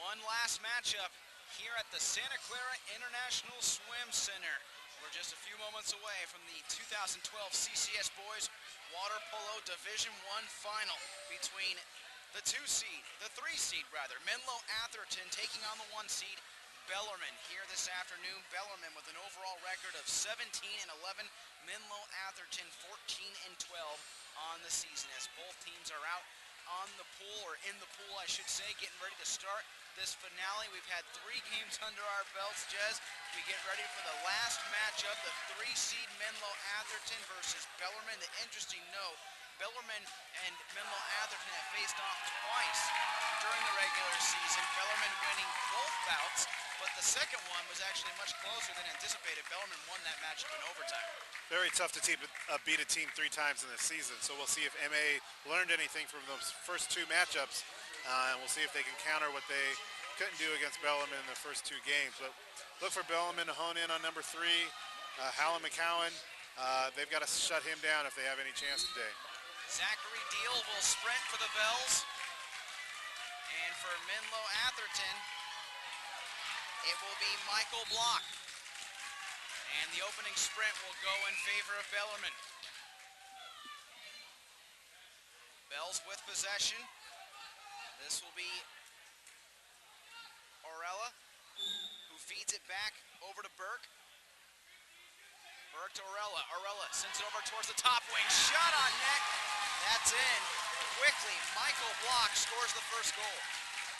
One last matchup here at the Santa Clara International Swim Center. We're just a few moments away from the 2012 CCS Boys Water Polo Division I Final between the 3 seed, Menlo-Atherton taking on the 1 seed, Bellarmine. Here this afternoon, Bellarmine with an overall record of 17-11, Menlo-Atherton 14-12 on the season, as both teams are out on the pool, or in the pool I should say, getting ready to start this finale. We've had 3 games under our belts, Jez. We get ready for the last matchup, the 3 seed Menlo-Atherton versus Bellarmine. The interesting note, Bellarmine and Menlo-Atherton have faced off twice during the regular season, Bellarmine winning both bouts, but the second one was actually much closer than anticipated. Bellarmine won that matchup in overtime. Very tough to beat a team 3 times in this season, so we'll see if MA learned anything from those first 2 matchups, and we'll see if they can counter what they couldn't do against Bellarmine in the first 2 games. But look for Bellarmine to hone in on number 3, Hallam McCowan. They've got to shut him down if they have any chance today. Zachary Deal will sprint for the Bells, and for Menlo-Atherton, it will be Michael Block. And the opening sprint will go in favor of Bellarmine. Bells with possession. This will be Orella, who feeds it back over to Burke. Burke to Orella. Orella sends it over towards the top wing. Shot on net. That's in. Quickly, Michael Block scores the first goal.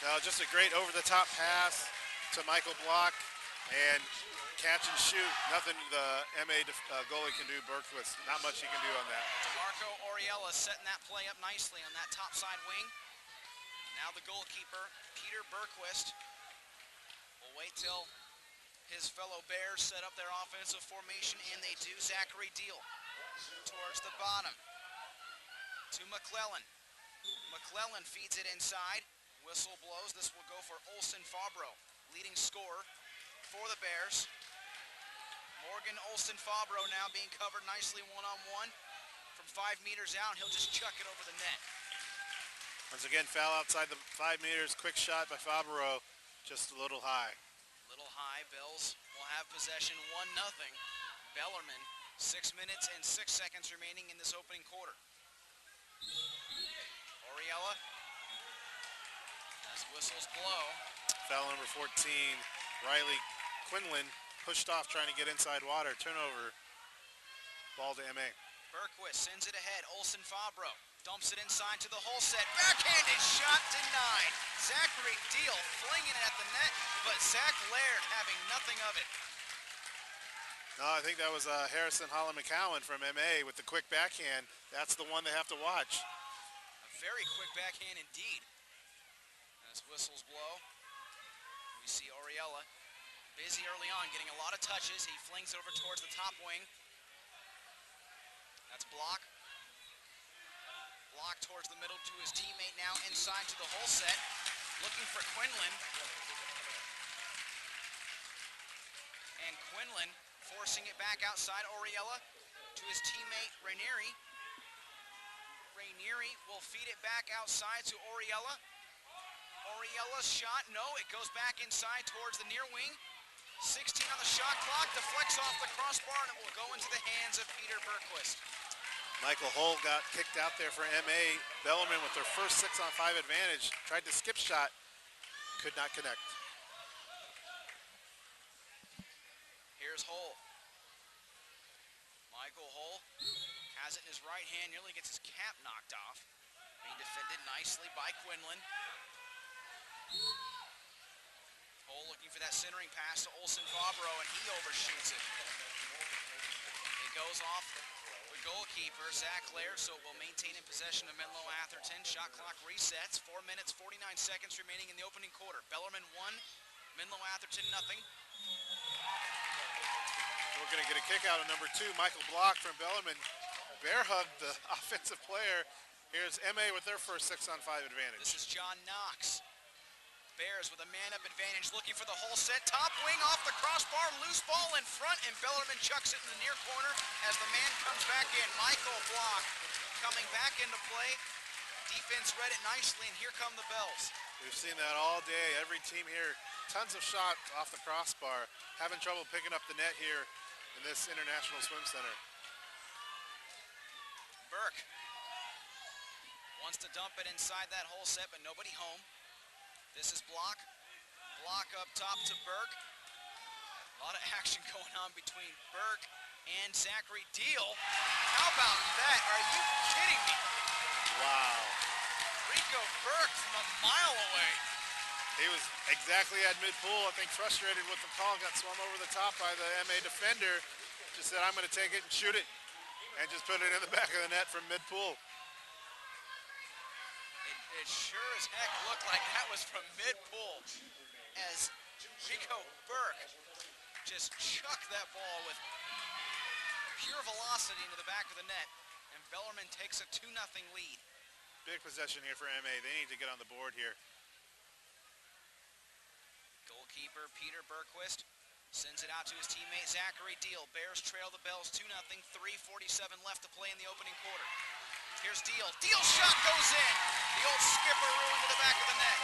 Now, just a great over-the-top pass to Michael Block, and catch and shoot. Nothing the MA goalie can do. Bergquist, not much he can do on that. DeMarco Oriella setting that play up nicely on that top side wing. Now the goalkeeper, Peter Bergquist, will wait till his fellow Bears set up their offensive formation, and they do. Zachary Deal towards the bottom to McClellan. McClellan feeds it inside. Whistle blows. This will go for Olsen Fabro, leading scorer for the Bears. Morgan Olsen Fabro now being covered nicely one-on-one from 5 meters out. He'll just chuck it over the net. Once again, foul outside the 5 meters. Quick shot by Fabro, just a little high. Little high. Bells will have possession 1-0. Bellarmine, 6 minutes and 6 seconds remaining in this opening quarter. Oriella, as whistles blow. Foul number 14, Riley Quinlan, pushed off trying to get inside water. Turnover, ball to MA. Bergquist sends it ahead. Olsen Fabro dumps it inside to the whole set. Backhanded shot denied. Zachary Deal flinging it at the net, but Zach Laird having nothing of it. No, I think that was Harrison Hallam McCowan from MA with the quick backhand. That's the one they have to watch. A very quick backhand indeed. As whistles blow, we see Oriella busy early on, getting a lot of touches. He flings over towards the top wing. That's Block. Block towards the middle to his teammate now, inside to the whole set. Looking for Quinlan. And Quinlan forcing it back outside. Oriella to his teammate Rainieri. Rainieri will feed it back outside to Oriella. Oriella's shot, no, it goes back inside towards the near wing. 16 on the shot clock, deflects off the crossbar, and it will go into the hands of Peter Bergquist. Michael Hull got kicked out there for MA. Bellarmine with their first 6-on-5 advantage. Tried to skip shot, could not connect. Here's Hull. Michael Hull has it in his right hand, nearly gets his cap knocked off. Being defended nicely by Quinlan. Hull looking for that centering pass to Olsen Fabro, and he overshoots it. It goes off the goalkeeper, Zach Laird, so it will maintain in possession of Menlo-Atherton. Shot clock resets, 4 minutes, 49 seconds remaining in the opening quarter. Bellarmine 1, Menlo-Atherton 0. We're going to get a kick out of number 2, Michael Block from Bellarmine. Bear hugged the offensive player. Here's MA with their first 6-on-5 advantage. This is John Knox. Bears with a man-up advantage, looking for the whole set. Top wing off the crossbar, loose ball in front, and Bellarmine chucks it in the near corner as the man comes back in. Michael Block coming back into play. Defense read it nicely, and here come the Bells. We've seen that all day. Every team here, tons of shots off the crossbar, having trouble picking up the net here in this International Swim Center. Burke wants to dump it inside that hole set, but nobody home. This is block. Block up top to Burke. A lot of action going on between Burke and Zachary Deal. How about that? Are you kidding me? Wow. Rico Burke from a mile away. He was exactly at mid-pool. I think frustrated with the call, got swum over the top by the MA defender. Just said, I'm going to take it and shoot it. And just put it in the back of the net from mid-pool. It sure as heck looked like that was from mid-pool as Rico Burke just chucked that ball with pure velocity into the back of the net, and Bellarmine takes a 2-0 lead. Big possession here for MA. They need to get on the board here. Goalkeeper Peter Bergquist sends it out to his teammate Zachary Deal. Bears trail the Bells 2-0, 3:47 left to play in the opening quarter. Here's Deal. Deal's shot goes in. The old skipperoo into the back of the net.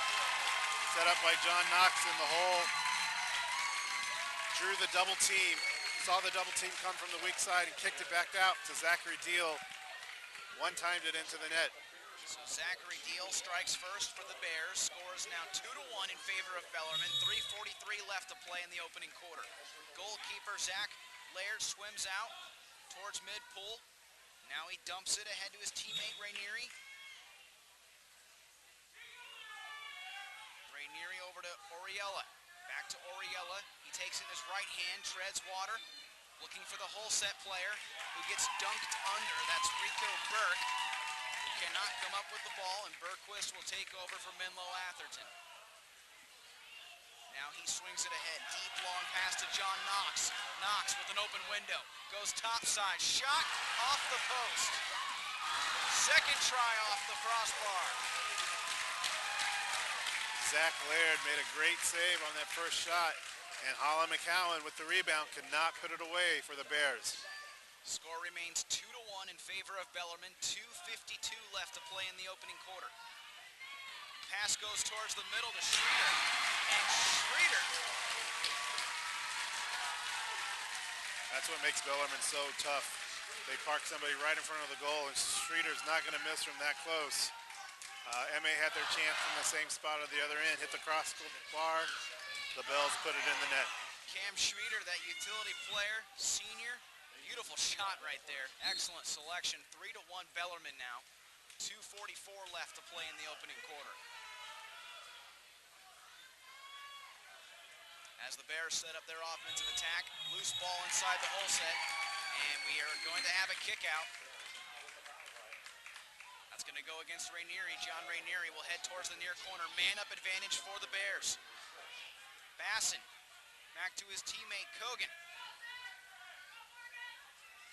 Set up by John Knox in the hole. Drew the double team. Saw the double team come from the weak side and kicked it back out to Zachary Deal. One-timed it into the net. So Zachary Deal strikes first for the Bears. Score is now 2-1 in favor of Bellarmine. 3:43 left to play in the opening quarter. Goalkeeper Zach Laird swims out towards mid-pool. Now he dumps it ahead to his teammate Rainieri. Rainieri over to Oriella. Back to Oriella. He takes it in his right hand, treads water. Looking for the hole set player who gets dunked under. That's Rico Burke. Cannot come up with the ball, and Bergquist will take over for Menlo-Atherton. Now he swings it ahead. Deep long pass to John Knox. Knox with an open window. Goes topside. Shot off the post. Second try off the crossbar. Zach Laird made a great save on that first shot, and Holland McCowan with the rebound could not put it away for the Bears. Score remains 2-1 in favor of Bellarmine. 2:52 left to play in the opening quarter. Pass goes towards the middle to Schreeder. And Schreeder. That's what makes Bellarmine so tough. They park somebody right in front of the goal, and Schreeder's not going to miss from that close. MA had their chance from the same spot at the other end. Hit the crossbar. The Bells put it in the net. Cam Schreeder, that utility player, senior. Beautiful shot right there. Excellent selection. 3-1 Bellarmine now. 2:44 left to play in the opening quarter. As the Bears set up their offensive attack, loose ball inside the hole set, and we are going to have a kick out. That's going to go against Rainieri. John Rainieri will head towards the near corner. Man-up advantage for the Bears. Basson back to his teammate Kogan.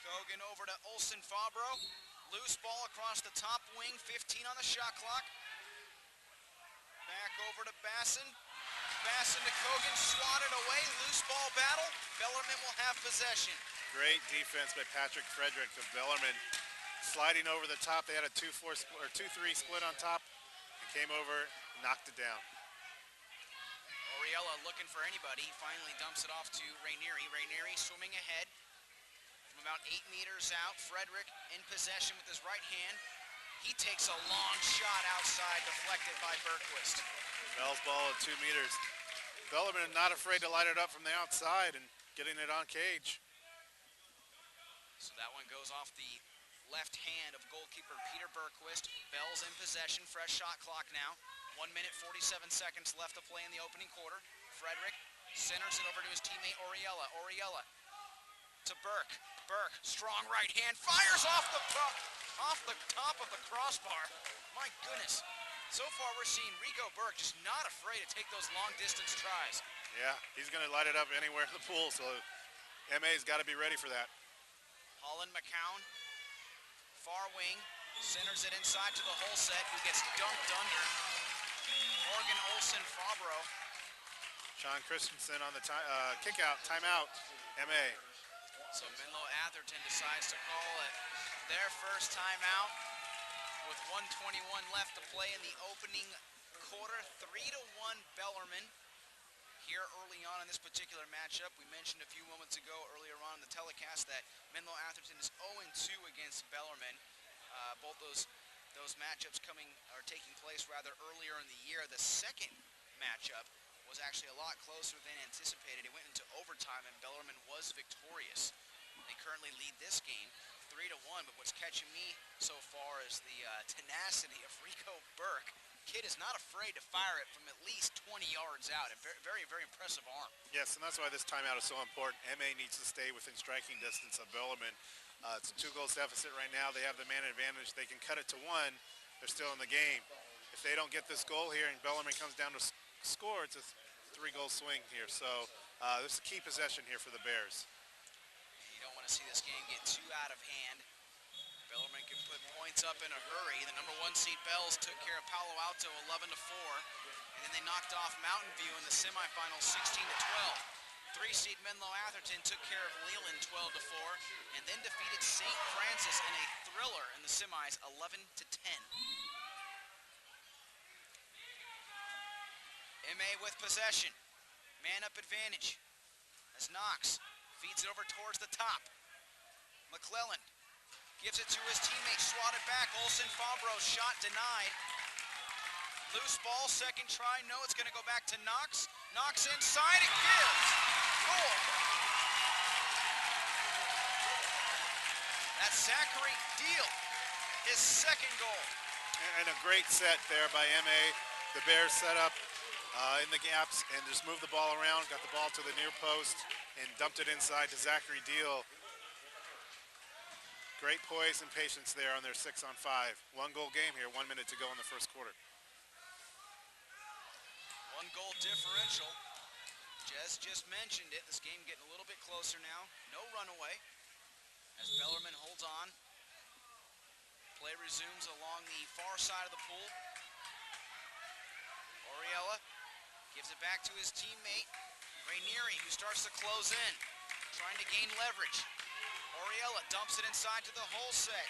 Kogan over to Olsen Fabro. Loose ball across the top wing. 15 on the shot clock. Back over to Basson. Basson to Kogan, swatted away. Loose ball battle. Bellarmine will have possession. Great defense by Patrick Frederick of Bellarmine. Sliding over the top. They had a 2-3 split on top. He came over, knocked it down. Oriella looking for anybody. He finally dumps it off to Rainieri. Rainieri swimming ahead from about 8 meters out. Frederick in possession with his right hand. He takes a long shot outside, deflected by Bergquist. Bell's ball at 2 meters. Bellarmine not afraid to light it up from the outside and getting it on cage. So that one goes off the left hand of goalkeeper Peter Bergquist. Bell's in possession, fresh shot clock now. 1 minute, 47 seconds left to play in the opening quarter. Frederick centers it over to his teammate Oriella. Oriella to Burke. Burke, strong right hand, fires off the top of the crossbar. My goodness. So far we're seeing Rico Burke just not afraid to take those long distance tries. Yeah, he's going to light it up anywhere in the pool, so MA's got to be ready for that. Holland McCown, far wing, centers it inside to the hole set, who gets dunked under. Morgan Olsen Fabro. Sean Christensen on the kick-out, timeout, MA. So Menlo-Atherton decides to call it their first timeout with 1:21 left to play in the opening quarter, 3-1 Bellarmine. Here early on in this particular matchup, we mentioned a few moments ago earlier on in the telecast that Menlo-Atherton is 0-2 against Bellarmine. Both those matchups taking place rather earlier in the year. The second matchup was actually a lot closer than anticipated. It went into overtime and Bellarmine was victorious. They currently lead this game 3-1, but what's catching me so far is the tenacity of Rico Burke. Kid is not afraid to fire it from at least 20 yards out. A very, very impressive arm. Yes, and that's why this timeout is so important. MA needs to stay within striking distance of Bellarmine. It's a 2-goal deficit right now. They have the man advantage. They can cut it to 1. They're still in the game. If they don't get this goal here and Bellarmine comes down to score, it's a 3-goal swing here. So this is a key possession here for the Bears. You don't want to see this game get too out of hand. Bellarmine can put points up in a hurry. The number 1 seed Bells took care of Palo Alto 11-4, and then they knocked off Mountain View in the semifinals 16-12. 3 seed Menlo-Atherton took care of Leland 12-4, and then defeated St. Francis in a thriller in the semis 11-10. MA with possession, man up advantage as Knox feeds it over towards the top. McClellan gives it to his teammate, swatted back. Olsen Fabro's shot denied. Loose ball, second try. No, it's going to go back to Knox. Knox inside, it gives. Goal. That's Zachary Deal, his second goal. And a great set there by MA. The Bears set up in the gaps and just moved the ball around, got the ball to the near post, and dumped it inside to Zachary Deal. Great poise and patience there on their 6-on-5. 1-goal game here, 1 minute to go in the first quarter. 1-goal differential. Jez just mentioned it. This game getting a little bit closer now. No runaway as Bellarmine holds on. Play resumes along the far side of the pool. Oriella gives it back to his teammate, Rainieri, who starts to close in, trying to gain leverage. Oriella dumps it inside to the hole set.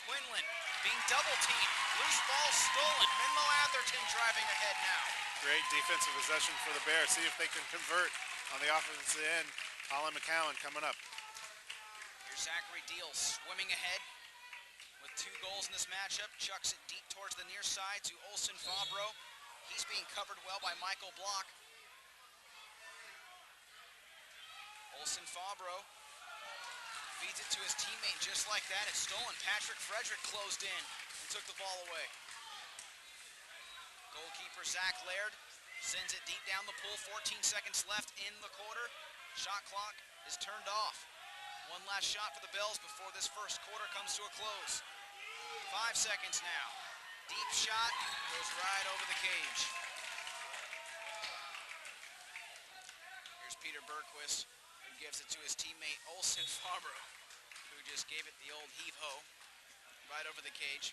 Quinlan being double teamed. Loose ball stolen. Menlo-Atherton driving ahead now. Great defensive possession for the Bears. See if they can convert on the offensive end. Holland McCowan coming up. Here's Zachary Deal swimming ahead with 2 goals in this matchup. Chucks it deep towards the near side to Olsen Fabro. He's being covered well by Michael Block. Olsen Fabro feeds it to his teammate just like that. It's stolen. Patrick Frederick closed in and took the ball away. Goalkeeper Zach Laird sends it deep down the pool. 14 seconds left in the quarter. Shot clock is turned off. 1 last shot for the Bells before this first quarter comes to a close. 5 seconds now. Deep shot goes right over the cage. Here's Peter Bergquist, who gives it to his teammate Olsen Fabro, who just gave it the old heave-ho right over the cage.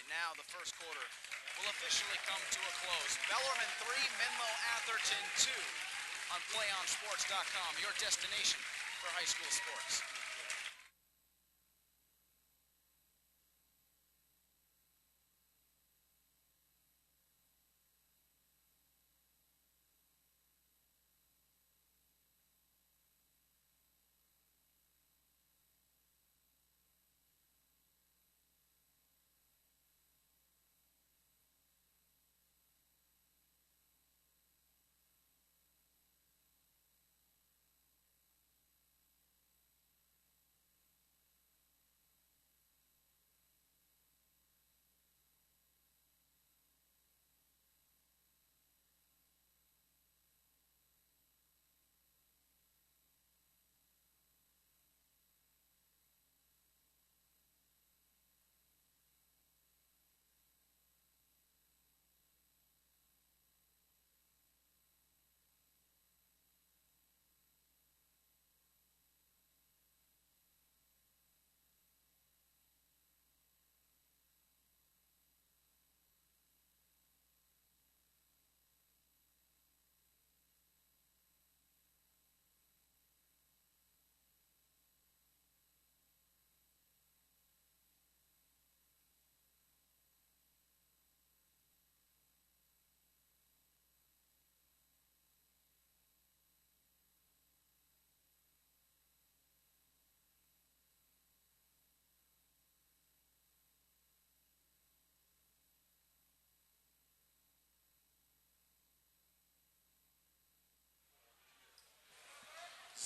And now the first quarter will officially come to a close. Bellarmine 3, Menlo-Atherton 2 on PlayOnSports.com, your destination for high school sports.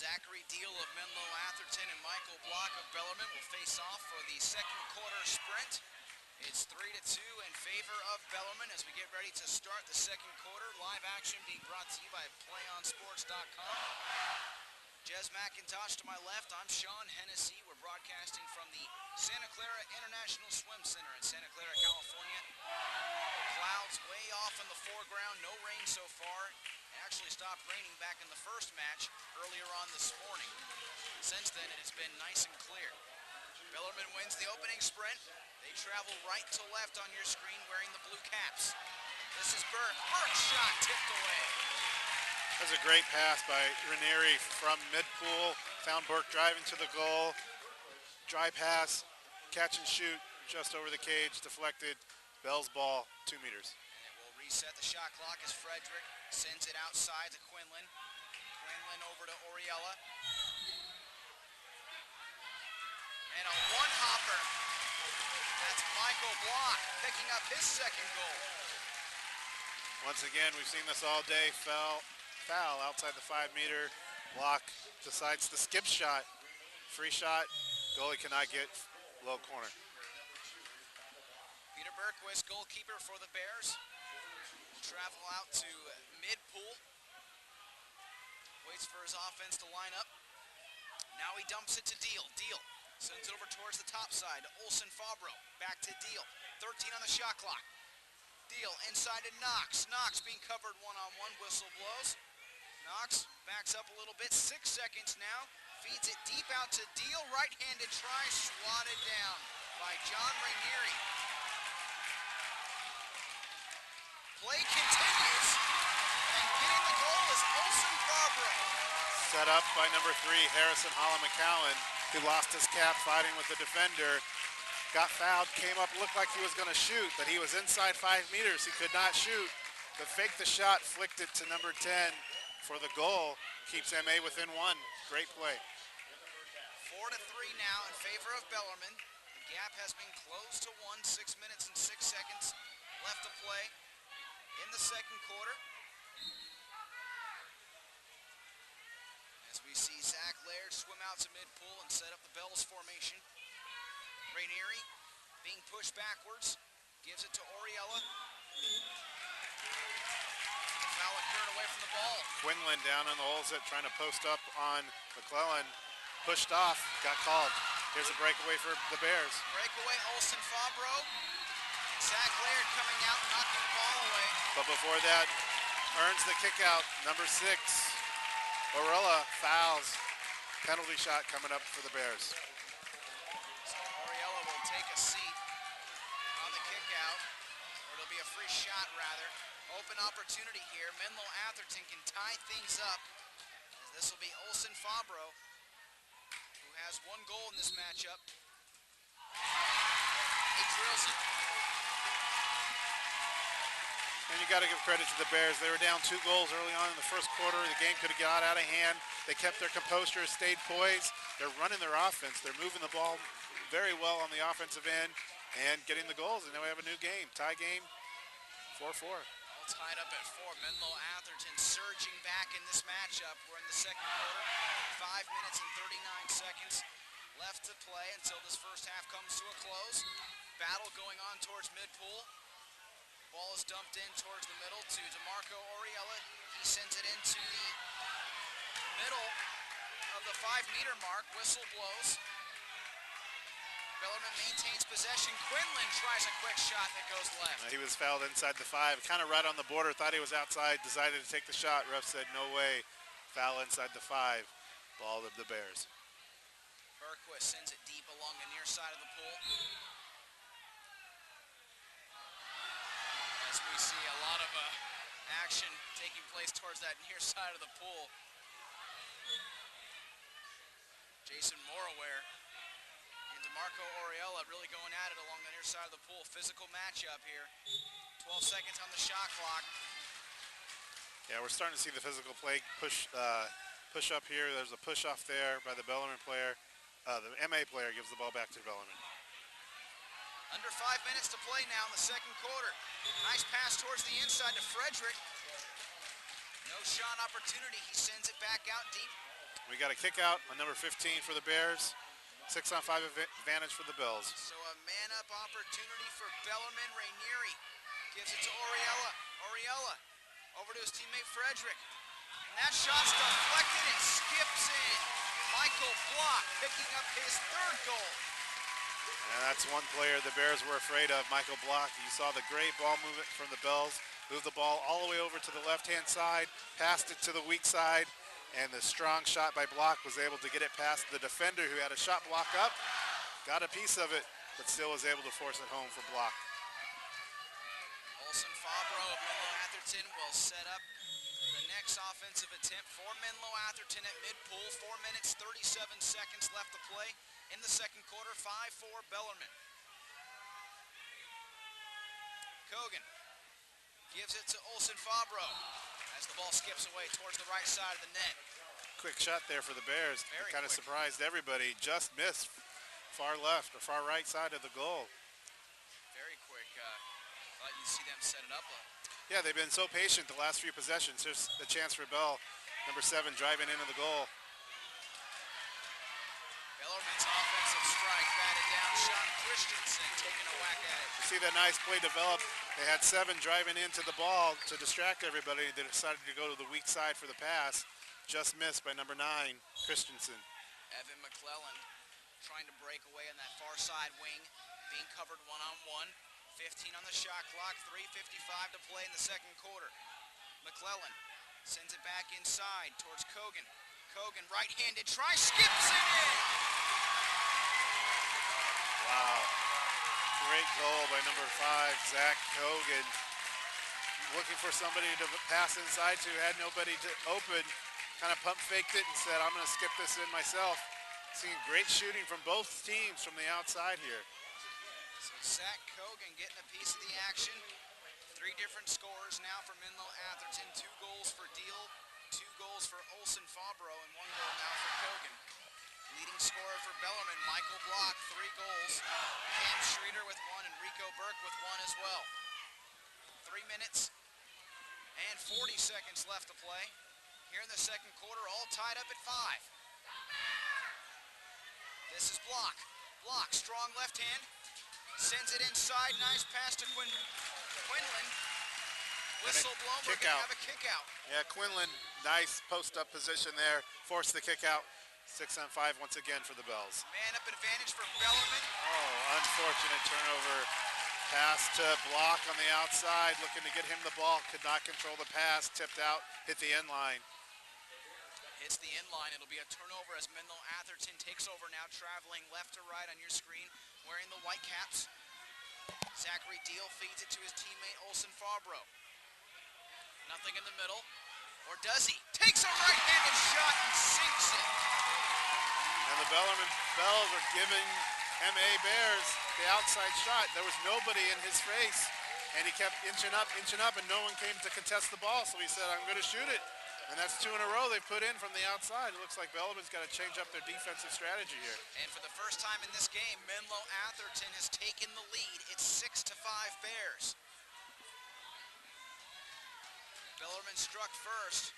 Zachary Deal of Menlo-Atherton and Michael Block of Bellarmine will face off for the second quarter sprint. It's 3-2 in favor of Bellarmine as we get ready to start the second quarter. Live action being brought to you by PlayOnSports.com. Jez McIntosh to my left, I'm Sean Hennessy. We're broadcasting from the Santa Clara International Swim Center in Santa Clara, California. Clouds way off in the foreground, no rain so far. It actually stopped raining back in the first match earlier on this morning. Since then, it has been nice and clear. Bellarmine wins the opening sprint. They travel right to left on your screen wearing the blue caps. This is Burke. Burke's shot tipped away. That was a great pass by Ranieri from mid-pool. Found Burke driving to the goal. Dry pass, catch and shoot just over the cage, deflected. Bell's ball, 2 meters. And it will reset the shot clock as Frederick sends it outside to Quinlan. Quinlan over to Oriella. And a one-hopper. That's Michael Block picking up his second goal. Once again, we've seen this all day. Foul outside the 5 meter. Block decides to skip shot. Free shot. Goalie cannot get low corner. Peter Berquist, goalkeeper for the Bears. Travel out to mid-pool. Waits for his offense to line up. Now he dumps it to Deal. Deal sends it over towards the top side to Olsen Fabro. Back to Deal. 13 on the shot clock. Deal inside to Knox. Knox being covered one-on-one. Whistle blows. Knox backs up a little bit. 6 seconds now. Feeds it deep out to Deal. Right-handed try swatted down by John Ranieri. Play continues. And getting the goal is Olsen Fabro. Set up by number 3, Harrison Holland-McCowan, who lost his cap fighting with the defender. Got fouled, came up, looked like he was going to shoot, but he was inside 5 meters. He could not shoot. But faked the shot, flicked it to number 10 for the goal. Keeps MA within 1. Great play. 4-3 now in favor of Bellarmine. The gap has been closed to 1. 6 minutes and 6 seconds left to play in the second quarter. As we see Zach Laird swim out to mid-pool and set up the Bells formation. Ranieri being pushed backwards, gives it to Oriella. The foul occurred away from the ball. Quinlan down on the holes trying to post up on McClellan. Pushed off, got called. Here's a breakaway for the Bears. Breakaway, Olsen Fabro. Zach Laird coming out, knocking the ball away. But before that, earns the kick out, number 6. Orella fouls. Penalty shot coming up for the Bears. So Oriella will take a seat on the kick out, or it'll be a free shot rather. Open opportunity here. Menlo-Atherton can tie things up. As this will be Olsen Fabro, who has 1 goal in this matchup. He drills it. And you got to give credit to the Bears. They were down 2 goals early on in the first quarter. The game could have got out of hand. They kept their composure, stayed poised. They're running their offense. They're moving the ball very well on the offensive end and getting the goals. And now we have a new game, tie game, 4-4. All tied up at 4. Menlo-Atherton surging back in this matchup. We're in the second quarter. 5 minutes and 39 seconds left to play until this first half comes to a close. Battle going on towards mid-pool. Ball is dumped in towards the middle to DeMarco Oriella. He sends it into the middle of the 5 meter mark. Whistle blows. Bellarmine maintains possession. Quinlan tries a quick shot that goes left. He was fouled inside the 5, kind of right on the border. Thought he was outside, decided to take the shot. Ref said no way. Foul inside the 5. Ball of the Bears. Berquist sends it deep along the near side of the pool. As we see a lot of action taking place towards that near side of the pool. Jason Moraware and DeMarco Oriella really going at it along the near side of the pool. Physical matchup here. 12 seconds on the shot clock. Yeah, we're starting to see the physical play push up here. There's a push off there by the Bellarmine player. The MA player gives the ball back to Bellarmine. Under 5 minutes to play now in the second quarter. Nice pass towards the inside to Frederick. No shot opportunity. He sends it back out deep. We got a kick out on number 15 for the Bears. 6-on-5 advantage for the Bills. So a man-up opportunity for Bellarmine. Rainieri gives it to Oriella. Oriella over to his teammate Frederick. And that shot's deflected and skips in. Michael Block picking up his third goal. And that's one player the Bears were afraid of, Michael Block. You saw the great ball movement from the Bells. Moved the ball all the way over to the left-hand side, passed it to the weak side, and the strong shot by Block was able to get it past the defender who had a shot block up, got a piece of it, but still was able to force it home for Block. Olsen Fabro of Menlo-Atherton will set up the next offensive attempt for Menlo-Atherton at mid-pool. 4 minutes, 37 seconds left to play in the second quarter. 5-4 Bellarmine. Kogan gives it to Olsen Fabro as the ball skips away towards the right side of the net. Quick shot there for the Bears. Very kind of quick. surprised everybody. Just missed far left or far right side of the goal. Very quick. Thought you'd see them set it up. Yeah, they've been so patient the last few possessions. Here's a chance for Bell, number 7, driving into the goal. Bellarmine's offensive strike batted down. Sean Christensen taking a whack at it. You see that nice play develop. They had 7 driving into the ball to distract everybody. They decided to go to the weak side for the pass. Just missed by number 9, Christensen. Evan McClellan trying to break away on that far side wing, being covered one-on-one. 15 on the shot clock, 3:55 to play in the second quarter. McClellan sends it back inside towards Kogan. Kogan, right-handed try, skips it in! Wow. Great goal by number 5, Zach Kogan. Looking for somebody to pass inside to, had nobody to open. Kind of pump faked it and said, I'm going to skip this in myself. Seeing great shooting from both teams from the outside here. So Zach Kogan getting a piece of the action. 3 different scores now for Menlo-Atherton. 2 goals for Deal, 2 goals for Olsen Fabro, and 1 goal now for Kogan. Leading scorer for Bellarmine, Michael Block, 3 goals. Cam Schreeder with 1 and Rico Burke with 1 as well. 3 minutes and 40 seconds left to play here in the second quarter, all tied up at 5. This is Block. Block, strong left hand. Sends it inside, nice pass to Quinlan. Whistle blown, we're going to have a kick out. Yeah, Quinlan, nice post-up position there. Forced the kick out. 6-on-5 once again for the Bells. Man-up advantage for Bellarmine. Oh, unfortunate turnover. Pass to Block on the outside, looking to get him the ball. Could not control the pass, tipped out, hit the end line. Hits the end line. It'll be a turnover as Menlo-Atherton takes over now, traveling left to right on your screen, wearing the white caps. Zachary Deal feeds it to his teammate Olsen Fabro. Nothing in the middle. Or does he? Takes a right-handed shot and sinks it. And the Bellarmine Bells are giving MA Bears the outside shot. There was nobody in his face, and he kept inching up, and no one came to contest the ball, so he said, I'm going to shoot it. And that's 2 in a row they've put in from the outside. It looks like Bellarmine's got to change up their defensive strategy here. And for the first time in this game, Menlo-Atherton has taken the lead. It's 6-5 Bears. Bellarmine struck first.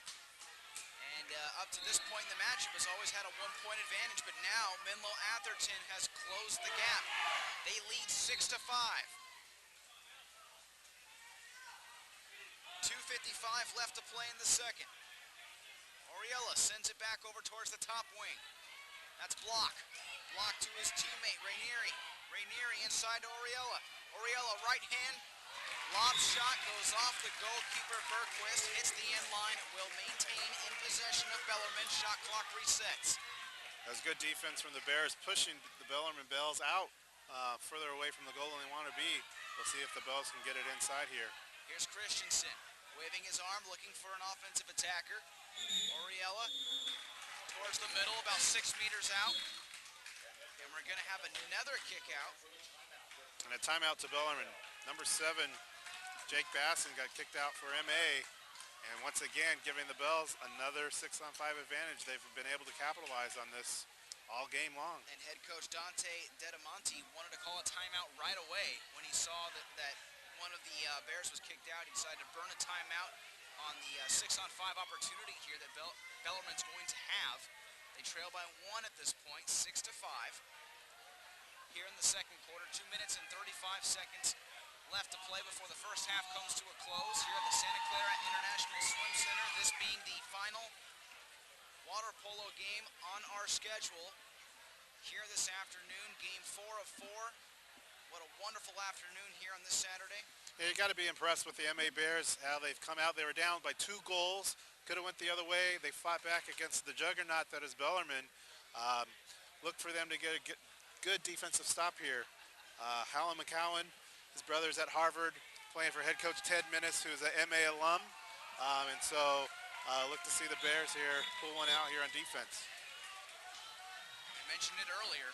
And up to this point in the matchup has always had a 1-point advantage, but now Menlo-Atherton has closed the gap. They lead 6-5. 2:55 left to play in the second. Oriella sends it back over towards the top wing. That's Block. Block to his teammate, Rainieri. Rainieri inside to Oriella. Oriella, right hand. Lob shot goes off the goalkeeper, Bergquist. Hits the end line. Will maintain in possession of Bellarmine. Shot clock resets. That was good defense from the Bears, pushing the Bellarmine Bells out further away from the goal than they want to be. We'll see if the Bells can get it inside here. Here's Christensen, waving his arm, looking for an offensive attacker. Oriella towards the middle, about 6 meters out. And we're going to have another kick out. And a timeout to Bellarmine. Number 7, Jake Basson got kicked out for MA. And once again, giving the Bells another 6-on-5 advantage. They've been able to capitalize on this all game long. And head coach Dante Dedimonte wanted to call a timeout right away when he saw that one of the Bears was kicked out. He decided to burn a timeout on the 6-on-5 opportunity here that Bellarmine's going to have. They trail by 1 at this point, 6-5. Here in the second quarter, 2 minutes and 35 seconds left to play before the first half comes to a close here at the Santa Clara International Swim Center. This being the final water polo game on our schedule here this afternoon, game 4 of 4. What a wonderful afternoon here on this Saturday. Yeah, you got to be impressed with the MA Bears, how they've come out. They were down by 2 goals. Could have went the other way. They fought back against the juggernaut that is Bellarmine. Look for them to get a good defensive stop here. Hallam McCowan, his brother's at Harvard, playing for head coach Ted Minnis, who's an MA alum. And so look to see the Bears here pull one out here on defense. I mentioned it earlier.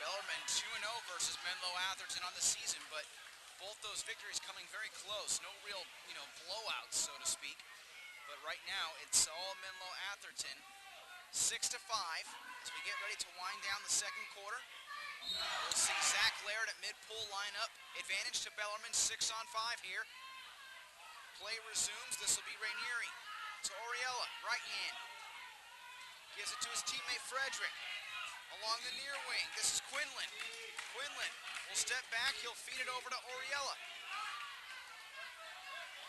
Bellarmine 2-0 versus Menlo-Atherton on the season, but both those victories coming very close. No real, blowouts, so to speak. But right now, it's all Menlo-Atherton. 6-5 as we get ready to wind down the second quarter. We'll see Zach Laird at mid-pool lineup. Advantage to Bellarmine, 6-on-5 here. Play resumes. This will be Rainieri to Oriella, right hand. Gives it to his teammate Frederick. Along the near wing, this is Quinlan. Quinlan will step back, he'll feed it over to Oriella.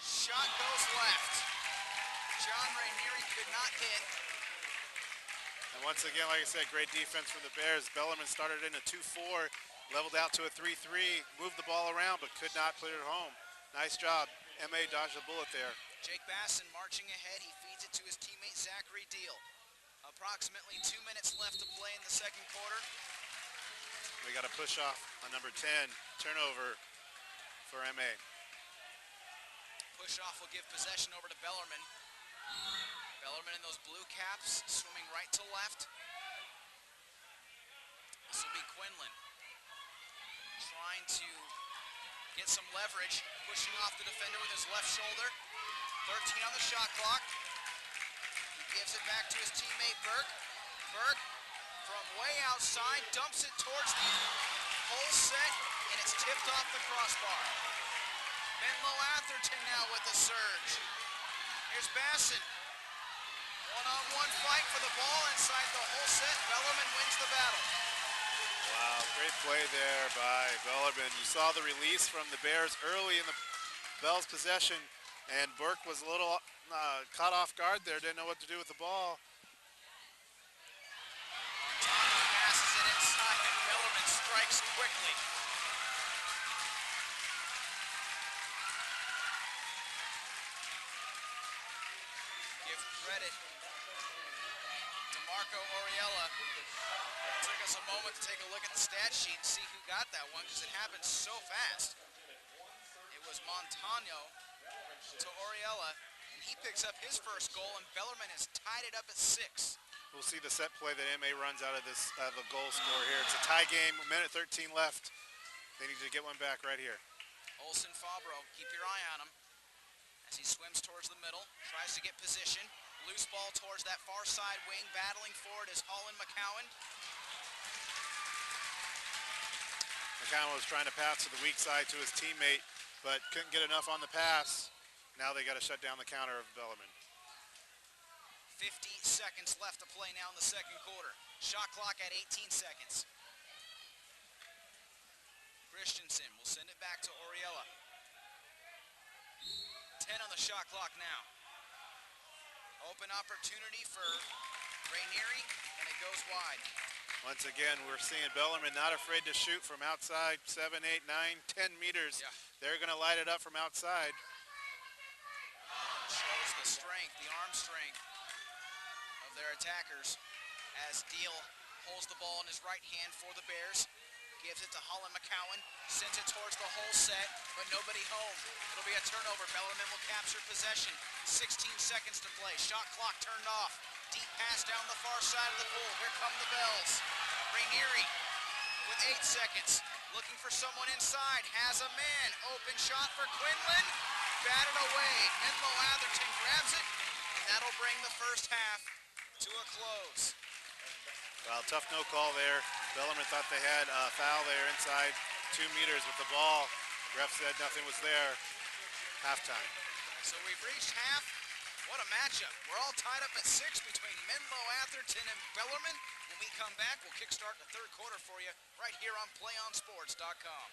Shot goes left. John Rainieri could not hit. And once again, like I said, great defense from the Bears. Bellarmine started in a 2-4, leveled out to a 3-3, moved the ball around, but could not put it home. Nice job. MA dodged the bullet there. Jake Basson marching ahead, he feeds it to his teammate Zachary Deal. Approximately 2 minutes left to play in the second quarter. We got a push off on number 10, turnover for MA. Push off will give possession over to Bellarmine. Bellarmine in those blue caps, swimming right to left. This will be Quinlan. Trying to get some leverage, pushing off the defender with his left shoulder. 13 on the shot clock. Gives it back to his teammate Burke. Burke from way outside dumps it towards the hole set, and it's tipped off the crossbar. Menlo-Atherton now with the surge. Here's Basson. One-on-one fight for the ball inside the hole set. Bellarmine wins the battle. Wow, great play there by Bellarmine. You saw the release from the Bears early in the Bell's possession, and Burke was a little caught off guard there, didn't know what to do with the ball. Montano passes it inside, and Bellarmine strikes quickly. Give credit to Marco Oriella. It took us a moment to take a look at the stat sheet and see who got that one, because it happened so fast. It was Montano to Oriella. He picks up his first goal, and Bellarmine has tied it up at 6. We'll see the set play that MA runs out of this the goal score here. It's a tie game, a minute 13 left. They need to get one back right here. Olsen Fabro, keep your eye on him as he swims towards the middle, tries to get position. Loose ball towards that far side wing. Battling for it is Holland McCowan. McCowan was trying to pass to the weak side to his teammate, but couldn't get enough on the pass. Now they got to shut down the counter of Bellarmine. 50 seconds left to play now in the second quarter. Shot clock at 18 seconds. Christensen will send it back to Oriella. 10 on the shot clock now. Open opportunity for Rainieri, and it goes wide. Once again, we're seeing Bellarmine not afraid to shoot from outside 7, 8, 9, 10 meters. Yeah. They're going to light it up from outside. Shows the strength, the arm strength of their attackers as Deal holds the ball in his right hand for the Bears. Gives it to Holland McCowan, sends it towards the hole set, but nobody home. It'll be a turnover. Bellarmine will capture possession. 16 seconds to play. Shot clock turned off. Deep pass down the far side of the pool. Here come the Bells. Rainieri with 8 seconds. Looking for someone inside. Has a man. Open shot for Quinlan. Batted away. Menlo-Atherton grabs it, and that'll bring the first half to a close. Well, tough no call there. Bellarmine thought they had a foul there inside 2 meters with the ball. Ref said nothing was there. Halftime. So we've reached half. What a matchup. We're all tied up at 6 between Menlo-Atherton and Bellarmine. When we come back, we'll kickstart the third quarter for you right here on PlayOnSports.com.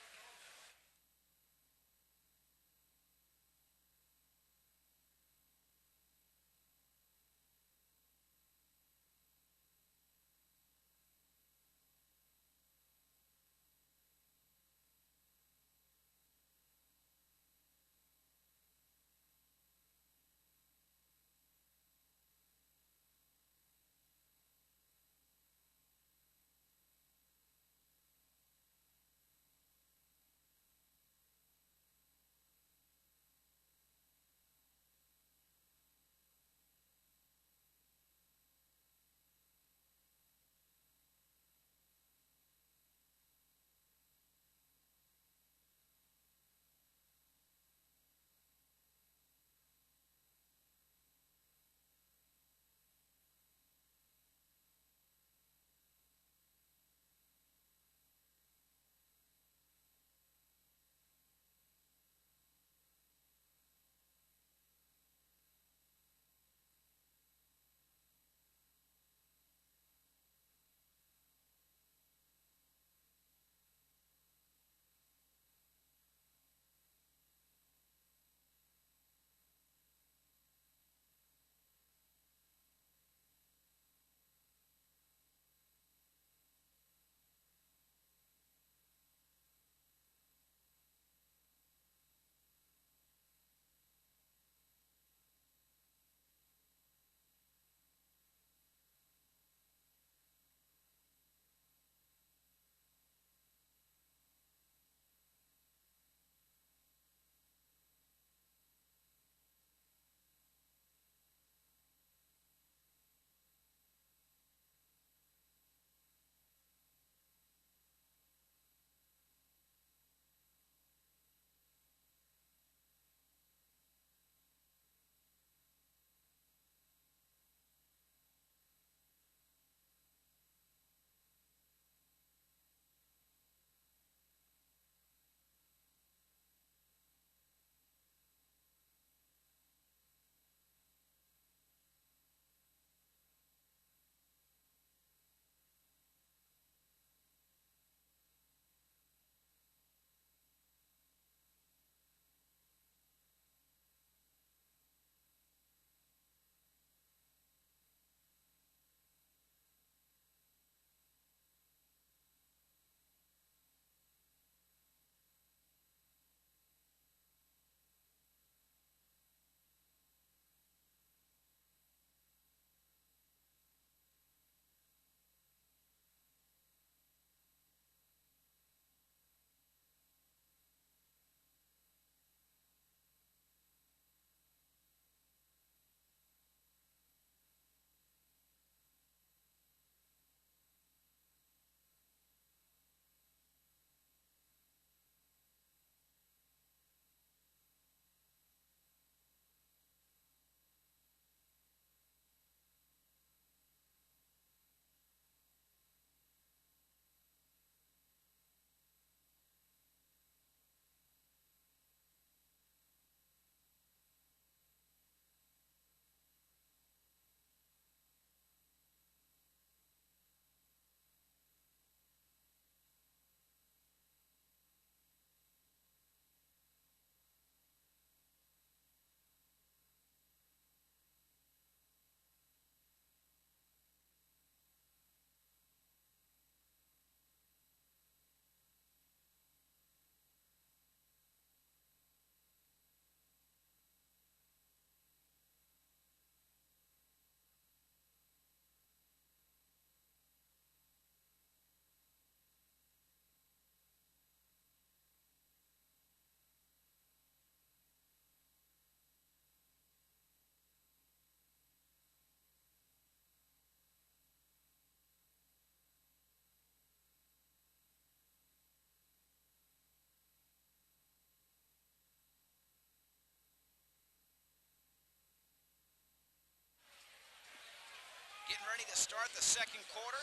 Getting ready to start the second quarter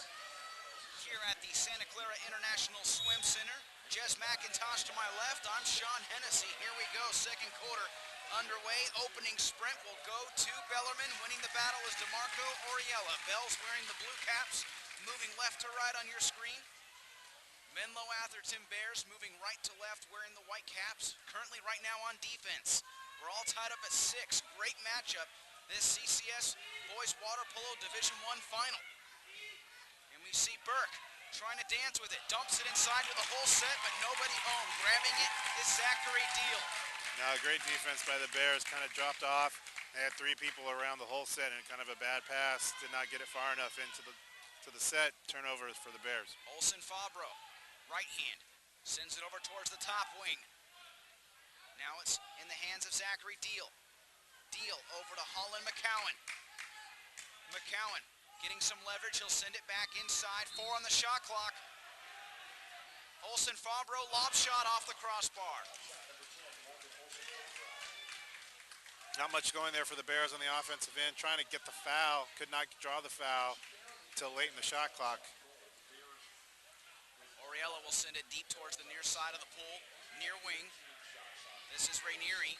here at the Santa Clara International Swim Center. Jess McIntosh to my left. I'm Sean Hennessy. Here we go, second quarter underway. Opening sprint will go to Bellarmine. Winning the battle is DeMarco Oriella. Bells wearing the blue caps, moving left to right on your screen. Menlo-Atherton Bears moving right to left, wearing the white caps. Currently right now on defense. We're all tied up at 6. Great matchup. This CCS Boys Water Polo Division I Final. And we see Burke trying to dance with it. Dumps it inside with a whole set, but nobody home. Grabbing it is Zachary Deal. Now, great defense by the Bears, kind of dropped off. They had 3 people around the whole set and kind of a bad pass. Did not get it far enough into the set. Turnover for the Bears. Olsen Fabro, right hand, sends it over towards the top wing. Now it's in the hands of Zachary Deal. Deal over to Holland McCowan. McCowan getting some leverage. He'll send it back inside. 4 on the shot clock. Olsen Fabro, lob shot off the crossbar. Not much going there for the Bears on the offensive end. Trying to get the foul. Could not draw the foul until late in the shot clock. Oriella will send it deep towards the near side of the pool. Near wing. This is Rainieri.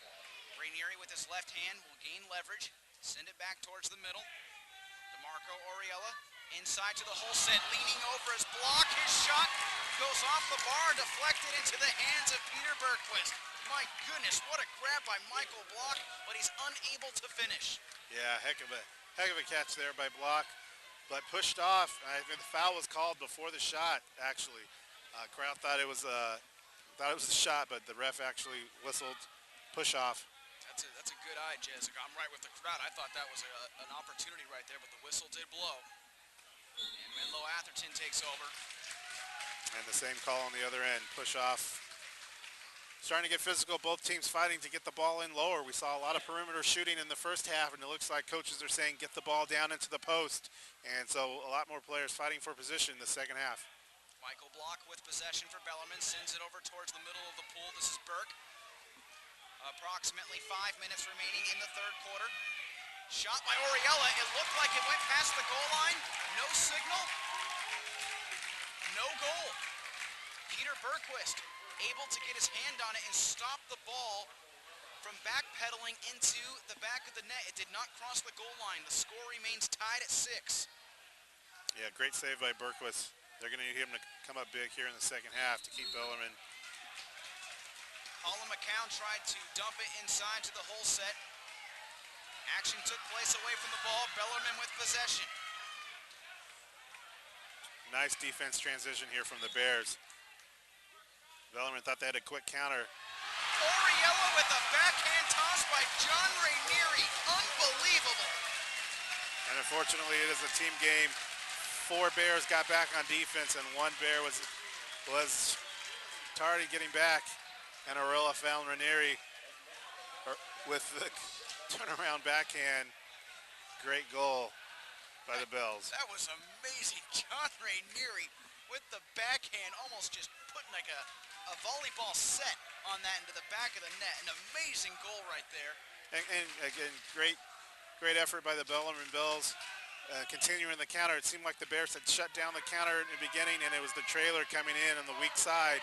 Rainieri with his left hand will gain leverage. Send it back towards the middle. DeMarco Oriella inside to the whole set. Leaning over his block. His shot goes off the bar. Deflected into the hands of Peter Bergquist. My goodness, what a grab by Michael Block, but he's unable to finish. Yeah, heck of a catch there by Block, but pushed off. I think the foul was called before the shot. Actually, crowd thought it was a shot, but the ref actually whistled push off. That's a good eye, Jessica. I'm right with the crowd. I thought that was an opportunity right there, but the whistle did blow. And Menlo-Atherton takes over. And the same call on the other end, push off. Starting to get physical, both teams fighting to get the ball in lower. We saw a lot of perimeter shooting in the first half, and it looks like coaches are saying get the ball down into the post. And so a lot more players fighting for position in the second half. Michael Block with possession for Bellarmine, sends it over towards the middle of the pool. This is Burke. Approximately 5 minutes remaining in the third quarter. Shot by Oriella. It looked like it went past the goal line. No signal. No goal. Peter Bergquist able to get his hand on it and stop the ball from backpedaling into the back of the net. It did not cross the goal line. The score remains tied at 6. Yeah, great save by Bergquist. They're going to need him to come up big here in the second half to keep Bellarmine. Holland McCown tried to dump it inside to the whole set. Action took place away from the ball. Bellarmine with possession. Nice defense transition here from the Bears. Bellarmine thought they had a quick counter. Oriella with a backhand toss by John Rainieri. Unbelievable. And unfortunately, it is a team game. 4 Bears got back on defense, and 1 Bear was tardy getting back. And Oriella found Rainieri with the turnaround backhand. Great goal by the Bells. That was amazing. John Rainieri with the backhand, almost just putting like a volleyball set on that into the back of the net. An amazing goal right there. And again, great effort by the Bellarmine Bells. Continuing the counter, it seemed like the Bears had shut down the counter in the beginning, and it was the trailer coming in on the weak side.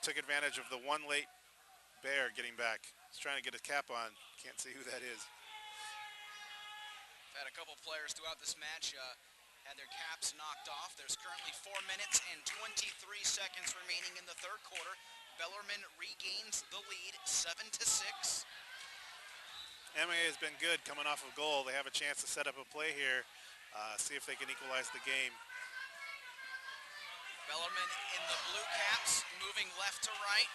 Took advantage of the 1 late Bear getting back. He's trying to get a cap on. Can't see who that is. We've had a couple players throughout this match had their caps knocked off. There's currently 4 minutes and 23 seconds remaining in the third quarter. Bellarmine regains the lead, 7-6. MA has been good coming off of goal. They have a chance to set up a play here, see if they can equalize the game. Bellarmine in the blue caps, moving left to right.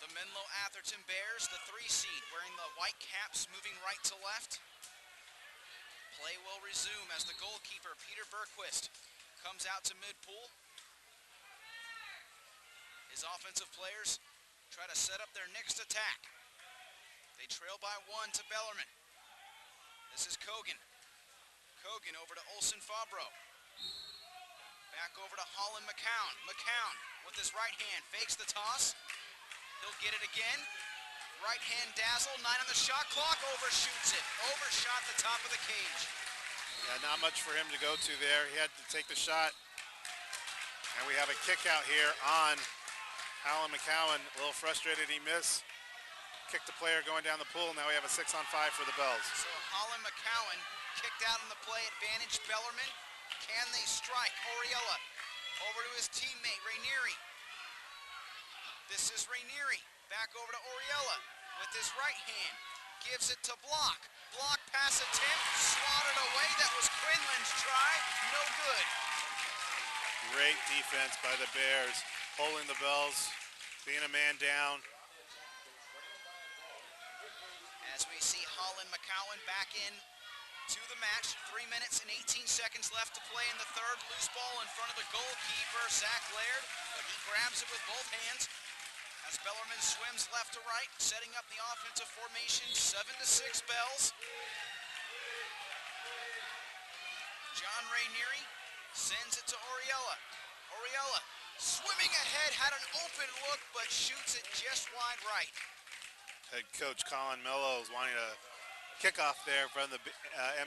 The Menlo-Atherton Bears, the 3 seed, wearing the white caps, moving right to left. Play will resume as the goalkeeper, Peter Bergquist, comes out to mid-pool. His offensive players try to set up their next attack. They trail by 1 to Bellarmine. This is Kogan. Kogan over to Olsen Fabro. Back over to Holland McCown. McCown with his right hand fakes the toss. He'll get it again. Right hand dazzle, 9 on the shot clock, overshoots it. Overshot the top of the cage. Yeah, not much for him to go to there. He had to take the shot. And we have a kick out here on Holland McCowan. A little frustrated he missed. kicked the player going down the pool. Now we have a 6-on-5 for the Bells. So Holland McCowan kicked out on the play, advantage Bellarmine. Can they strike? Oriella over to his teammate, Rainieri. This is Rainieri, back over to Oriella with his right hand. Gives it to Block. Block pass attempt, swatted away. That was Quinlan's try, no good. Great defense by the Bears, holding the Bells, being a man down. As we see Holland McCowan back in to the match. 3 minutes and 18 seconds left to play in the third. Loose ball in front of the goalkeeper, Zach Laird, but he grabs it with both hands as Bellarmine swims left to right, setting up the offensive formation. 7-6 Bells. John Rainieri sends it to Oriella. Oriella swimming ahead, had an open look, but shoots it just wide right. Head coach Colin Mello is wanting a kickoff there from the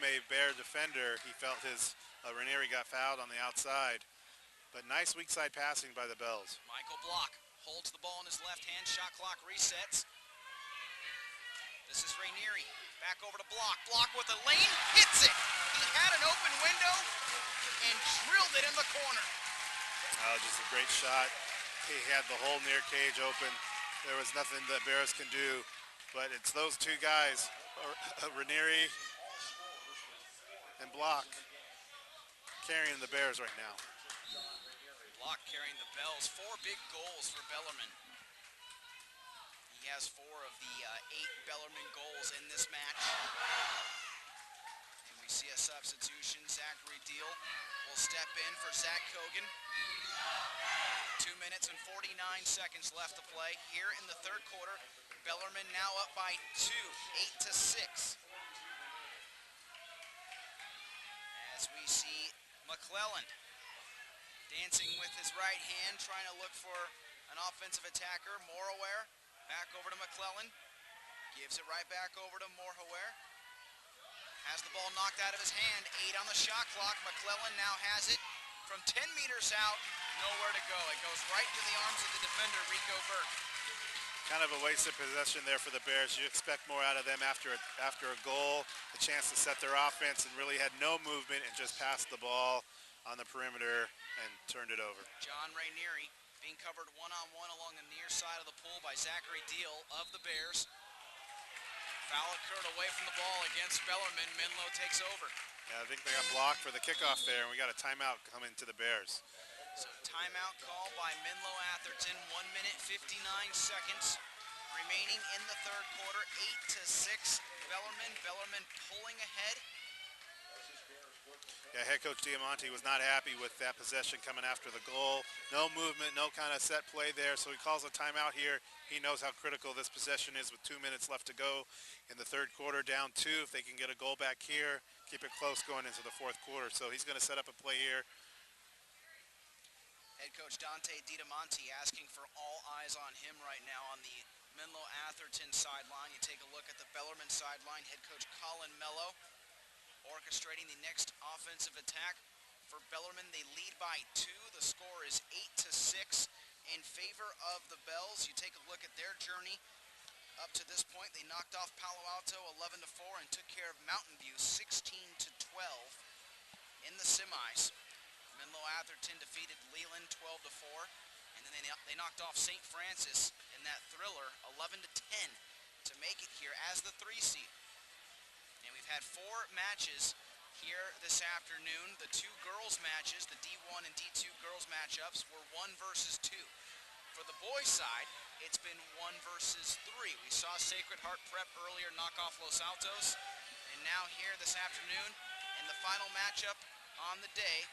MA Bear defender. He felt his Rainieri got fouled on the outside. But nice weak side passing by the Bells. Michael Block holds the ball in his left hand. Shot clock resets. This is Rainieri. Back over to Block. Block with a lane. Hits it. He had an open window and drilled it in the corner. Just a great shot. He had the whole near cage open. There was nothing the Bears can do. But it's those two guys, Rainieri and Block, carrying the Bears right now. Block carrying the Bells. 4 big goals for Bellarmine. He has 4 of the 8 Bellarmine goals in this match. And we see a substitution. Zachary Deal will step in for Zach Kogan. 2 minutes and 49 seconds left to play here in the third quarter. Bellarmine now up by 2, 8-6. As we see McClelland dancing with his right hand, trying to look for an offensive attacker. Moraware back over to McClelland. Gives it right back over to Moraware. Has the ball knocked out of his hand. 8 on the shot clock. McClelland now has it from 10 meters out. Nowhere to go. It goes right into the arms of the defender, Rico Burke. Kind of a wasted possession there for the Bears. You expect more out of them after a goal, a chance to set their offense, and really had no movement and just passed the ball on the perimeter and turned it over. John Rainieri being covered one-on-one along the near side of the pool by Zachary Deal of the Bears. Foul occurred away from the ball against Bellarmine. Menlo takes over. Yeah, I think they got blocked for the kickoff there, and we got a timeout coming to the Bears. So timeout call by Menlo-Atherton. 1 minute, 59 seconds remaining in the third quarter. 8-6 Bellarmine. Bellarmine pulling ahead. Yeah, head coach Diamante was not happy with that possession coming after the goal. No movement, no kind of set play there, so he calls a timeout here. He knows how critical this possession is with 2 minutes left to go in the third quarter, down 2. If they can get a goal back here, keep it close going into the fourth quarter. So he's going to set up a play here. Head coach Dante Diamante asking for all eyes on him right now on the Menlo-Atherton sideline. You take a look at the Bellarmine sideline. Head coach Colin Mello orchestrating the next offensive attack for Bellarmine. They lead by 2. The score is 8-6 in favor of the Bells. You take a look at their journey up to this point. They knocked off Palo Alto 11-4 and took care of Mountain View 16-12 in the semis. Menlo-Atherton defeated Leland 12-4, and then they knocked off St. Francis in that thriller 11-10 to make it here as the 3 seed. And we've had 4 matches here this afternoon. The 2 girls matches, the D1 and D2 girls matchups, were 1 versus 2. For the boys side, it's been 1 versus 3. We saw Sacred Heart Prep earlier knock off Los Altos, and now here this afternoon in the final matchup on the day,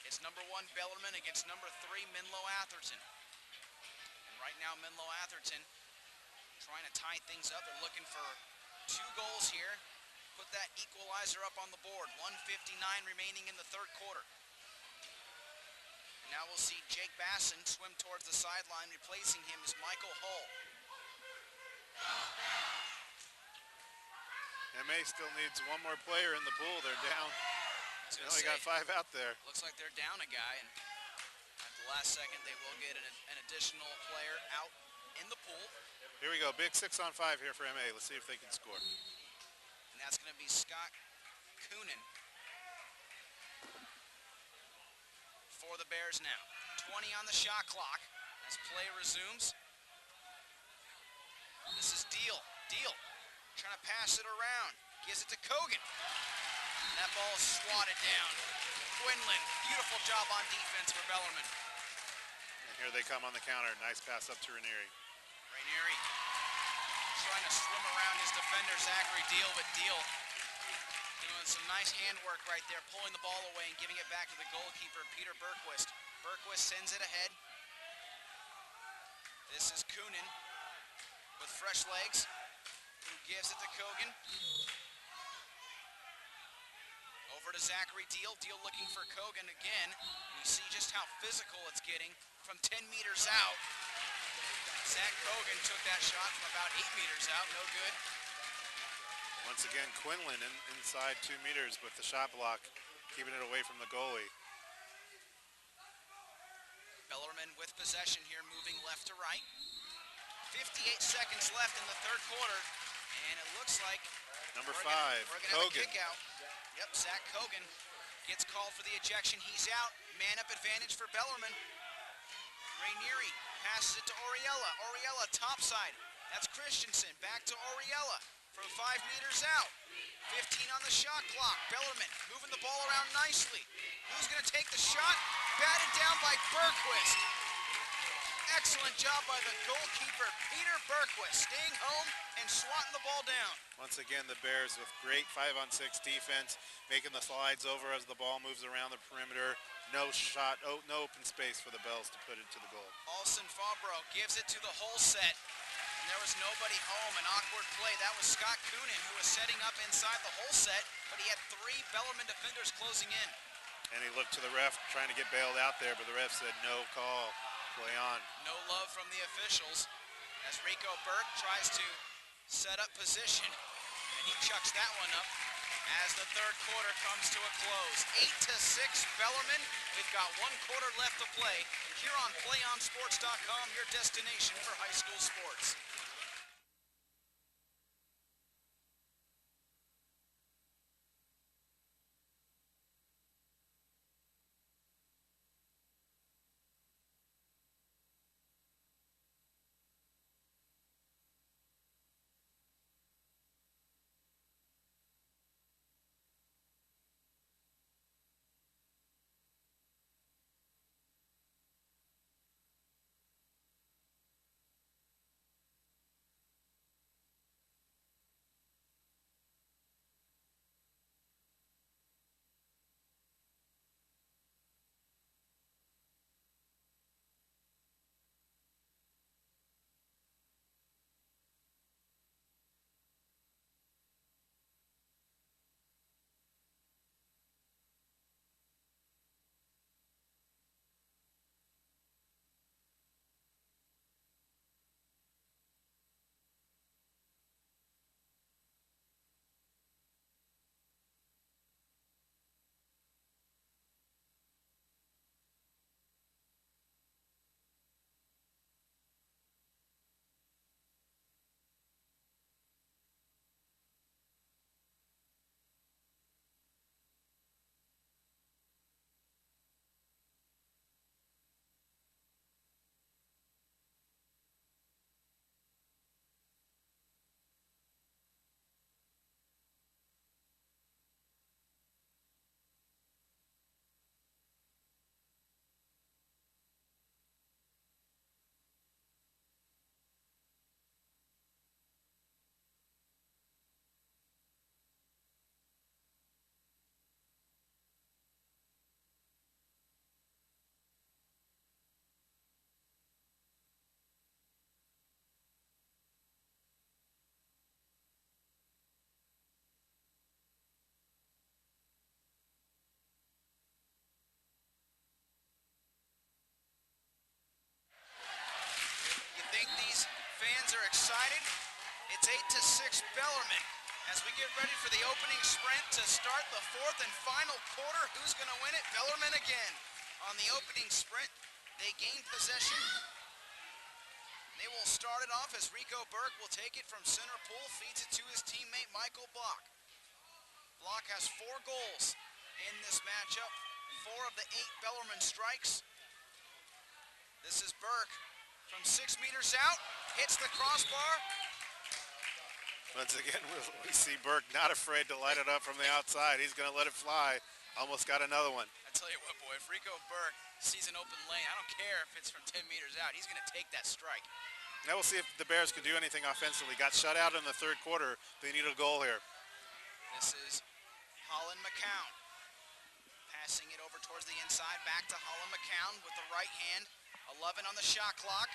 it's number 1 Bellarmine against number 3 Menlo-Atherton. And right now Menlo-Atherton trying to tie things up. They're looking for 2 goals here. Put that equalizer up on the board. 1:59 remaining in the third quarter. Now we'll see Jake Basson swim towards the sideline. Replacing him is Michael Hull. MA still needs 1 more player in the pool. They're down. They only got 5 out there. Looks like they're down a guy, and at the last second they will get an additional player out in the pool. Here we go. Big 6-on-5 here for MA. Let's see if they can score. And that's going to be Scott Coonan for the Bears now. 20 on the shot clock as play resumes. This is Deal. Deal trying to pass it around. Gives it to Kogan. And that ball is swatted down. Quinlan, beautiful job on defense for Bellarmine. And here they come on the counter. Nice pass up to Ranieri. Ranieri trying to swim around his defender, Zachary Deal, but Deal doing some nice handwork right there, pulling the ball away and giving it back to the goalkeeper, Peter Bergquist. Bergquist sends it ahead. This is Coonan with fresh legs, who gives it to Kogan. Over to Zachary Deal. Deal looking for Kogan again. And you see just how physical it's getting from 10 meters out. Zach Kogan took that shot from about 8 meters out. No good. Once again, Quinlan inside 2 meters with the shot block, keeping it away from the goalie. Bellarmine with possession here, moving left to right. 58 seconds left in the third quarter. And it looks like Number 5, we're gonna have a Kogan. kick out. Yep, Zach Kogan gets called for the ejection. He's out. Man-up advantage for Bellarmine. Ranieri passes it to Oriella. Oriella topside. That's Christensen. Back to Oriella from 5 meters out. 15 on the shot clock. Bellarmine moving the ball around nicely. Who's going to take the shot? Batted down by Bergquist. Excellent job by the goalkeeper, Peter Bergquist, staying home and swatting the ball down. Once again, the Bears with great 5-on-6 defense, making the slides over as the ball moves around the perimeter. No shot, no open space for the Bells to put it to the goal. Alson Fabro gives it to the whole set. And there was nobody home, an awkward play. That was Scott Coonan, who was setting up inside the whole set, but he had 3 Bellarmine defenders closing in. And he looked to the ref, trying to get bailed out there, but the ref said no call. Play on. No love from the officials as Rico Burke tries to set up position, and he chucks that one up as the third quarter comes to a close. 8-6 Bellarmine. We've got 1 quarter left to play here on PlayOnSports.com, your destination for high school sports. These fans are excited. It's 8-6 Bellarmine as we get ready for the opening sprint to start the 4th and final quarter. Who's going to win it? Bellarmine again. On the opening sprint, they gain possession. They will start it off as Rico Burke will take it from center pool, feeds it to his teammate Michael Block. Block has 4 goals in this matchup, 4 of the 8 Bellarmine strikes. This is Burke from 6 meters out, hits the crossbar. Once again, we see Burke not afraid to light it up from the outside. He's going to let it fly. Almost got another one. I tell you what, boy, if Rico Burke sees an open lane, I don't care if it's from 10 meters out, he's going to take that strike. Now we'll see if the Bears can do anything offensively. Got shut out in the third quarter. They need a goal here. This is Holland McCown. Passing it over towards the inside, back to Holland McCown with the right hand. 11 on the shot clock.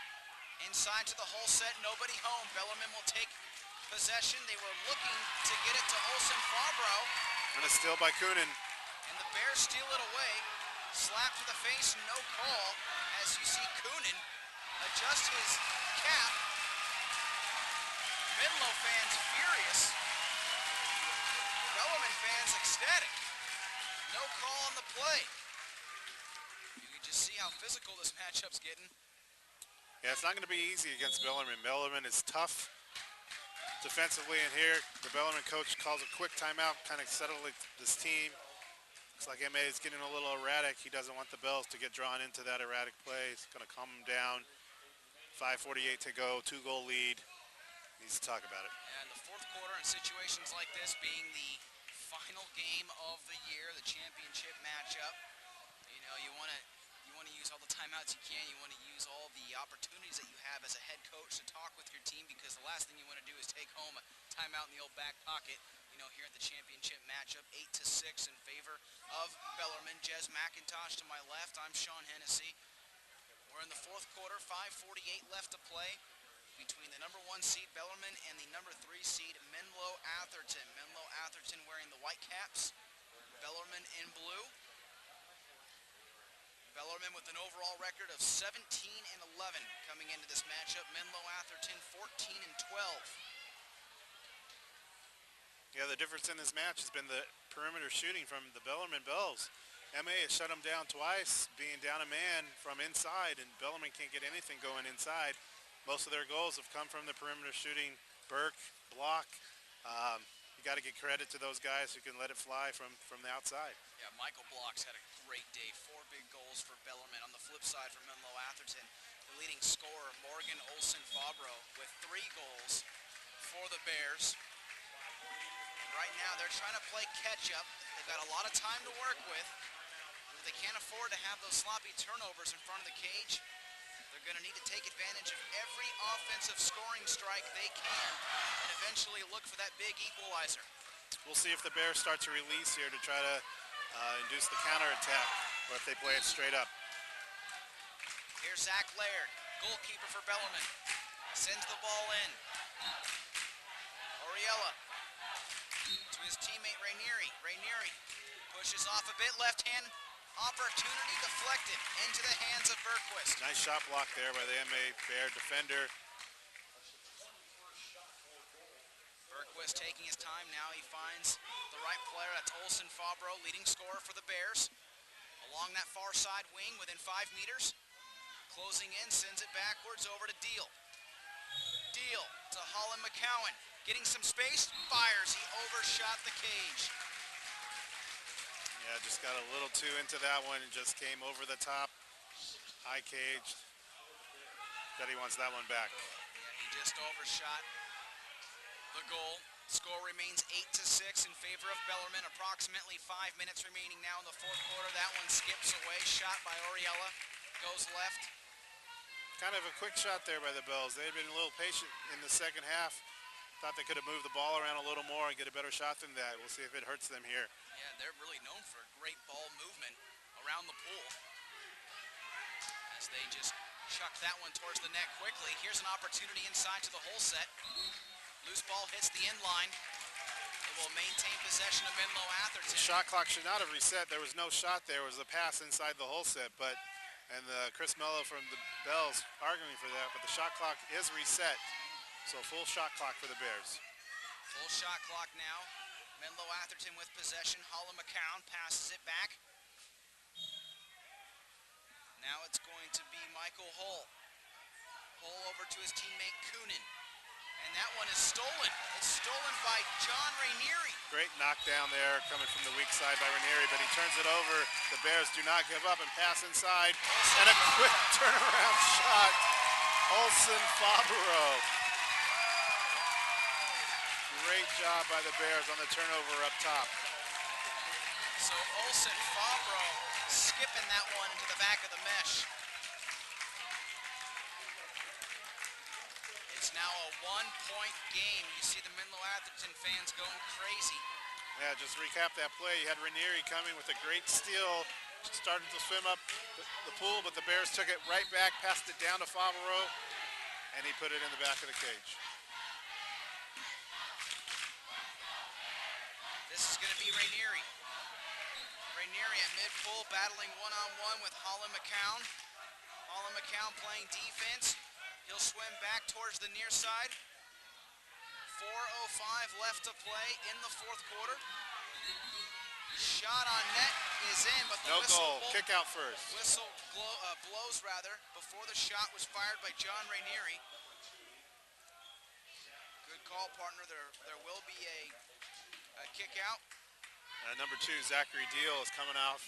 Inside to the whole set, nobody home. Bellarmine will take possession. They were looking to get it to Olsen Fabro. And a steal by Coonan. And the Bears steal it away. Slap to the face, no call. As you see Coonan adjust his cap. Menlo fans furious. Bellarmine fans ecstatic. No call on the play. You can just see how physical this matchup's getting. Yeah, it's not going to be easy against Bellarmine. Bellarmine is tough defensively in here. The Bellarmine coach calls a quick timeout, kind of settle this team. Looks like MA is getting a little erratic. He doesn't want the Bells to get drawn into that erratic play. He's going to calm them down. 5:48 to go, 2-goal lead. Needs to talk about it. And the fourth quarter in situations like this being the final game of the year, the championship matchup, you know, you want to use all the timeouts you can. You want to use all the opportunities that you have as a head coach to talk with your team, because the last thing you want to do is take home a timeout in the old back pocket. You know, here at the championship matchup, 8-6 in favor of Bellarmine. Jez McIntosh to my left. I'm Sean Hennessy. We're in the fourth quarter, 5:48 left to play between the number 1 seed Bellarmine and the number 3 seed Menlo-Atherton. Menlo-Atherton wearing the white caps, Bellarmine in blue. Bellarmine with an overall record of 17-11 coming into this matchup. Menlo-Atherton 14-12. Yeah, the difference in this match has been the perimeter shooting from the Bellarmine Bells. MA has shut them down twice, being down a man from inside, and Bellarmine can't get anything going inside. Most of their goals have come from the perimeter shooting. Burke, Block. You got to get credit to those guys who can let it fly from the outside. Yeah, Michael Block's had a great day. 4 big goals for Bellarmine. On the flip side for Menlo-Atherton, the leading scorer, Morgan Olsen Fabro, with 3 goals for the Bears. And right now, they're trying to play catch-up. They've got a lot of time to work with. They can't afford to have those sloppy turnovers in front of the cage. They're going to need to take advantage of every offensive scoring strike they can and eventually look for that big equalizer. We'll see if the Bears start to release here to try to induce the counterattack, or if they play it straight up. Here's Zach Laird, goalkeeper for Bellarmine. Sends the ball in. Oriella to his teammate Rainieri. Rainieri pushes off a bit, left hand. Opportunity deflected into the hands of Bergquist. Nice shot block there by the MA Bear defender. Bergquist taking his time now. He finds the right player. That's Olsen Fabro, leading scorer for the Bears. Along that far side wing within 5 meters. Closing in, sends it backwards over to Deal. Deal to Holland McCowan. Getting some space, fires. He overshot the cage. Yeah, just got a little too into that one and just came over the top. High cage. Bet he wants that one back. Yeah, he just overshot the goal. Score remains 8-6 in favor of Bellarmine. Approximately 5 minutes remaining now in the fourth quarter. That one skips away. Shot by Oriella. Goes left. Kind of a quick shot there by the Bells. They had been a little patient in the second half. Thought they could have moved the ball around a little more and get a better shot than that. We'll see if it hurts them here. Yeah, they're really known for great ball movement around the pool. As they just chuck that one towards the net quickly. Here's an opportunity inside to the whole set. Loose ball hits the end line. It will maintain possession of Menlo-Atherton. The shot clock should not have reset. There was no shot there. It was a pass inside the whole set. And Chris Mello from the Bells arguing for that. But the shot clock is reset. So full shot clock for the Bears. Full shot clock now. Menlo-Atherton with possession. Holland McCown passes it back. Now it's going to be Michael Hull. pull over to his teammate Coonan. And that one is stolen. It's stolen by John Rainieri. Great knockdown there coming from the weak side by Rainieri, but he turns it over. The Bears do not give up and pass inside. And a quick turnaround shot. Olsen Fabro. Great job by the Bears on the turnover up top. So Olsen Fabro skipping that one into the back of the mesh. It's now a 1-point game. You see the Menlo-Atherton fans going crazy. Yeah, just recap that play. You had Rainieri coming with a great steal, started to swim up the pool, but the Bears took it right back, passed it down to Fabro, and he put it in the back of the cage. This is going to be Rainieri. Rainieri at mid-pool battling one-on-one with Holland McCown. Holland McCown playing defense. He'll swim back towards the near side. 4:05 left to play in the fourth quarter. Shot on net is in, but the whistle kick out first. Whistle blows rather before the shot was fired by John Rainieri. Good call, partner. There will be a kick out. Number 2, Zachary Deal is coming off.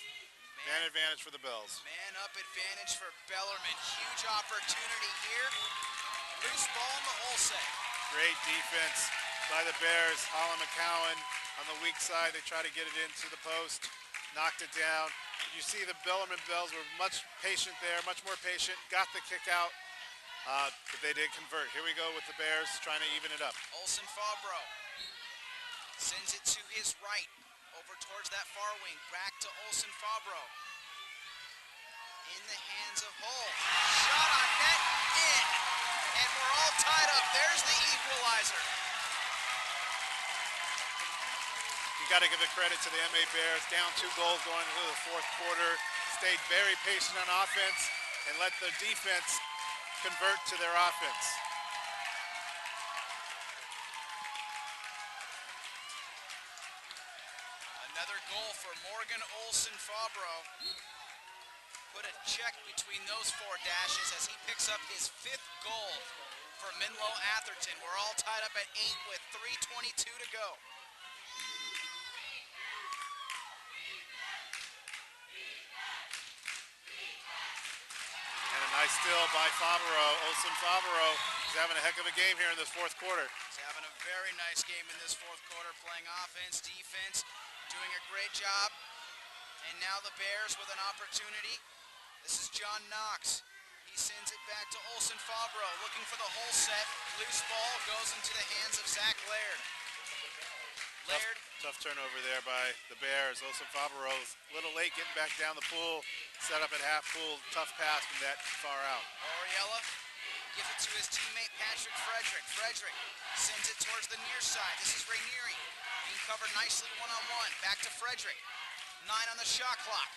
Man advantage for the Bells. Man up advantage for Bellarmine. Huge opportunity here. Loose ball in the hole set. Great defense by the Bears. Holland McCowan on the weak side. They try to get it into the post. Knocked it down. You see the Bellarmine Bells were much patient there, much more patient. Got the kick out, but they did convert. Here we go with the Bears trying to even it up. Olsen Fabro sends it to his right. Over towards that far wing, back to Olsen Fabro. In the hands of Hull. Shot on net, in. And we're all tied up. There's the equalizer. You got to give the credit to the MA Bears. Down 2 goals going into the fourth quarter. Stayed very patient on offense and let the defense convert to their offense. Another goal for Morgan Olsen Fabro. Put a check between those 4 dashes as he picks up his 5th goal for Menlo-Atherton. We're all tied up at 8 with 3:22 to go. And a nice steal by Fabro. Olsen Fabro is having a heck of a game here in this fourth quarter. He's having a very nice game in this fourth quarter, playing offense, defense, doing a great job. And now the Bears with an opportunity. This is John Knox. He sends it back to Olsen Fabro, looking for the hole set. Loose ball goes into the hands of Zach Laird. Laird. Tough turnover there by the Bears. Olsen Fabro a little late getting back down the pool. Set up at half pool. Tough pass from that far out. Oriella gives it to his teammate Patrick Frederick. Frederick sends it towards the near side. This is Rainieri. Being covered nicely one-on-one. Back to Frederick. 9 on the shot clock.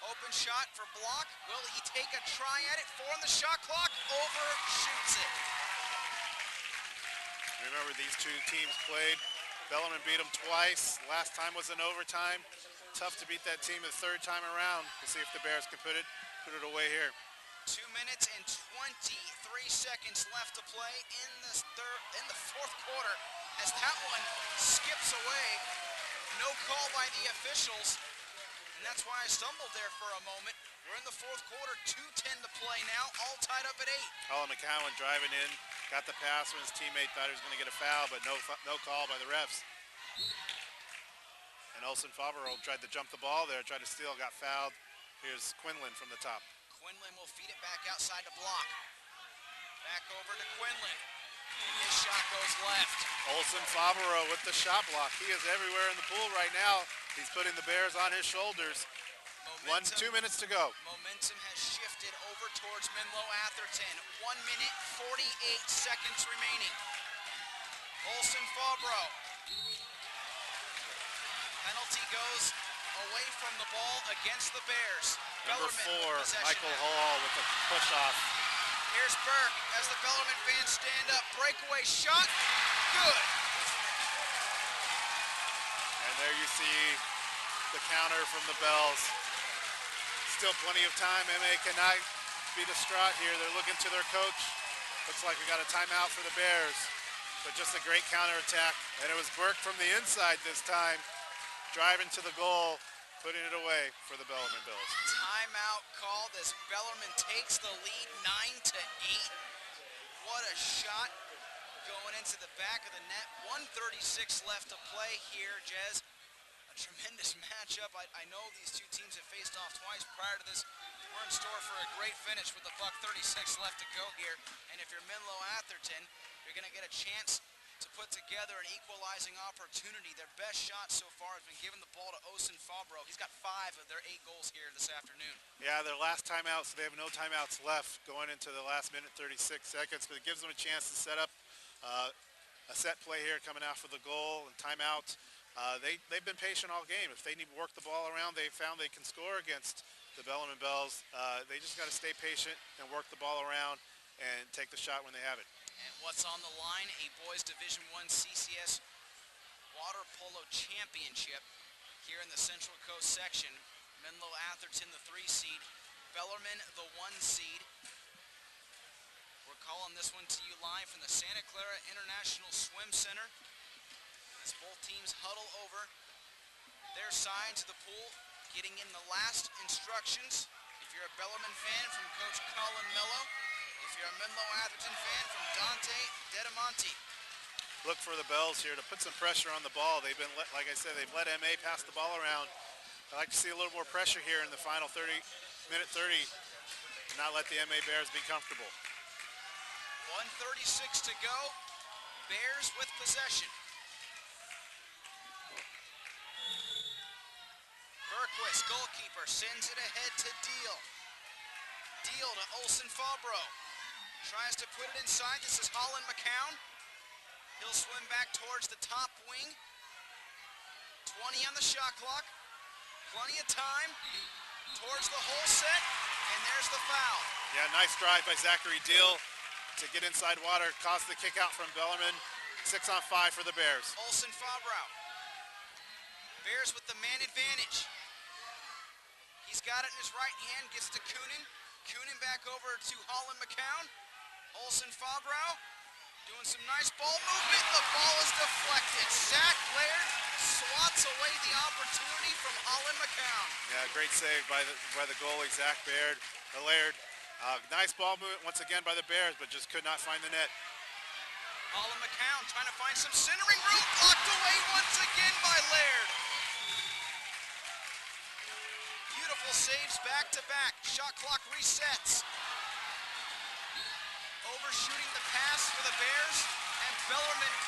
Open shot for block. Will he take a try at it? 4 on the shot clock. Overshoots it. Remember, these 2 teams played. Bellarmine beat them twice. Last time was in overtime. Tough to beat that team the 3rd time around. We'll see if the Bears can put it away here. 2 minutes and 23 seconds left to play in the fourth quarter as that one skips away. No call by the officials, and that's why I stumbled there for a moment. We're in the fourth quarter, 2:10 to play now, all tied up at 8. Holland McCowan driving in, got the pass when his teammate thought he was going to get a foul, but no call by the refs. And Olsen Fabro tried to jump the ball there, tried to steal, got fouled. Here's Quinlan from the top. Quinlan will feed it back outside to block. Back over to Quinlan. His shot goes left. Olsen Fabro with the shot block. He is everywhere in the pool right now. He's putting the Bears on his shoulders. 2 minutes to go. Momentum has shifted over towards Menlo-Atherton. 1 minute, 48 seconds remaining. Olsen Fabro. Penalty goes away from the ball against the Bears. Number Bellarmine 4, Michael Hall with the push-off. Here's Burke as the Bellarmine fans stand up. Breakaway shot. Good. And there you see the counter from the Bells. Still plenty of time. MA cannot be distraught here. They're looking to their coach Looks like we got a timeout for the Bears, but just a great counterattack. And it was Burke from the inside this time, driving to the goal, putting it away for the Bellarmine Bills. Timeout called as Bellarmine takes the lead 9-8. What a shot going into the back of the net. 1:36 left to play here, Jez. A tremendous matchup. I know these two teams have faced off twice prior to this. We're in store for a great finish with $1:36 left to go here. And if you're Menlo-Atherton, you're going to get a chance to put together an equalizing opportunity. Their best shot so far has been giving the ball to Osen Fabro. He's got 5 of their 8 goals here this afternoon. Yeah, their last timeout, so they have no timeouts left going into the last minute, 36 seconds, but it gives them a chance to set up a set play here coming out for the goal and timeout. They've been patient all game. If they need to work the ball around, they found they can score against the Bellarmine Bells. They just got to stay patient and work the ball around and take the shot when they have it. And what's on the line? A boys Division I CCS Water Polo Championship here in the Central Coast section. Menlo-Atherton, the 3 seed. Bellarmine, the 1 seed. We're calling this one to you live from the Santa Clara International Swim Center as both teams huddle over their sides of the pool, getting in the last instructions. If you're a Bellarmine fan, from Coach Colin Mello. If you're a Menlo-Atherton fan, from Dante Dedimonte. Look for the Bells here to put some pressure on the ball. They've been, like I said, they've let MA pass the ball around. I'd like to see a little more pressure here in the final minute 30, and not let the MA Bears be comfortable. 1:36 to go. Bears with possession. Berquist, goalkeeper, sends it ahead to Deal. Deal to Olsen Fabro. Tries to put it inside. This is Holland McCown. He'll swim back towards the top wing. 20 on the shot clock. Plenty of time towards the whole set. And there's the foul. Yeah, nice drive by Zachary Deal to get inside water. Caused the kick out from Bellarmine. 6-on-5 for the Bears. Olsen Fabro. Bears with the man advantage. He's got it in his right hand. Gets to Coonan. Coonan back over to Holland McCown. Olsen Fabro doing some nice ball movement. The ball is deflected. Zach Laird swats away the opportunity from Holland McCown. Yeah, great save by the goalie, Zach Laird. Nice ball movement once again by the Bears, but just could not find the net. Holland McCown trying to find some centering room. Blocked away once again by Laird. Beautiful saves back to back. Shot clock resets. Overshooting the pass for the Bears, and Bellarmine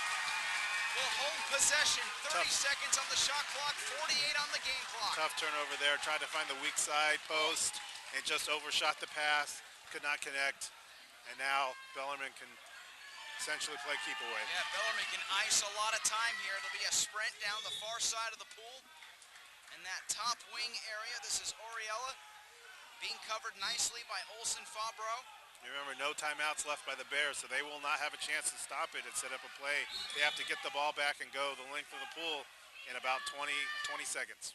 will hold possession. 30 seconds on the shot clock, 48 on the game clock. Tough turnover there. Tried to find the weak side post and just overshot the pass. Could not connect. And now Bellarmine can essentially play keep away. Yeah, Bellarmine can ice a lot of time here. It'll be a sprint down the far side of the pool. In that top wing area, this is Oriella being covered nicely by Olsen Fabro. Remember, no timeouts left by the Bears, so they will not have a chance to stop it and set up a play. They have to get the ball back and go the length of the pool in about 20 seconds.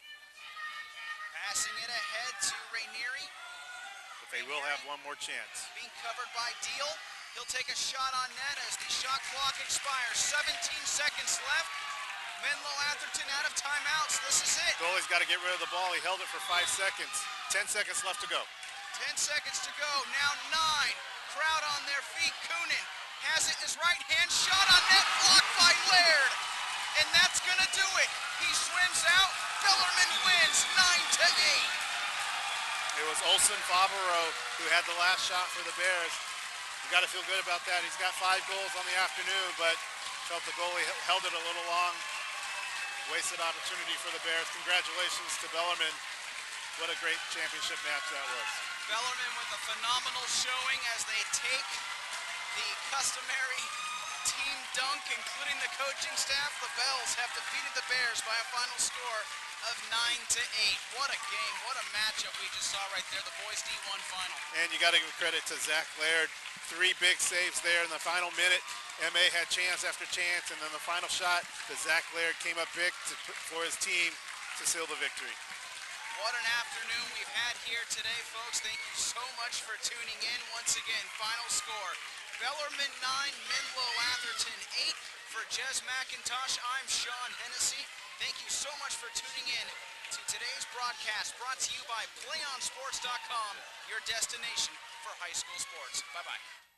Passing it ahead to Rainieri. But they will have one more chance. Being covered by Deal. He'll take a shot on net as the shot clock expires. 17 seconds left. Menlo-Atherton out of timeouts. This is it. Goalie's got to get rid of the ball. He held it for 5 seconds. 10 seconds left to go. 10 seconds to go. Now 9. Crowd on their feet. Coonan has it in his right hand. Shot on net. Blocked by Laird. And that's going to do it. He swims out. Bellarmine wins 9-8. It was Olsen Fabro who had the last shot for the Bears. You got to feel good about that. He's got 5 goals on the afternoon, but felt the goalie held it a little long. Wasted opportunity for the Bears. Congratulations to Bellarmine. What a great championship match that was. Bellarmine with a phenomenal showing as they take the customary team dunk, including the coaching staff. The Bells have defeated the Bears by a final score of 9-8. What a game, what a matchup we just saw right there, the boys D1 final. And you got to give credit to Zach Laird. 3 big saves there in the final minute. MA had chance after chance, and then the final shot, the Zach Laird came up big for his team to seal the victory. What an afternoon we've had here today, folks. Thank you so much for tuning in. Once again, final score, Bellarmine 9, Menlo-Atherton 8. For Jez McIntosh, I'm Sean Hennessy. Thank you so much for tuning in to today's broadcast, brought to you by PlayOnSports.com, your destination for high school sports. Bye-bye.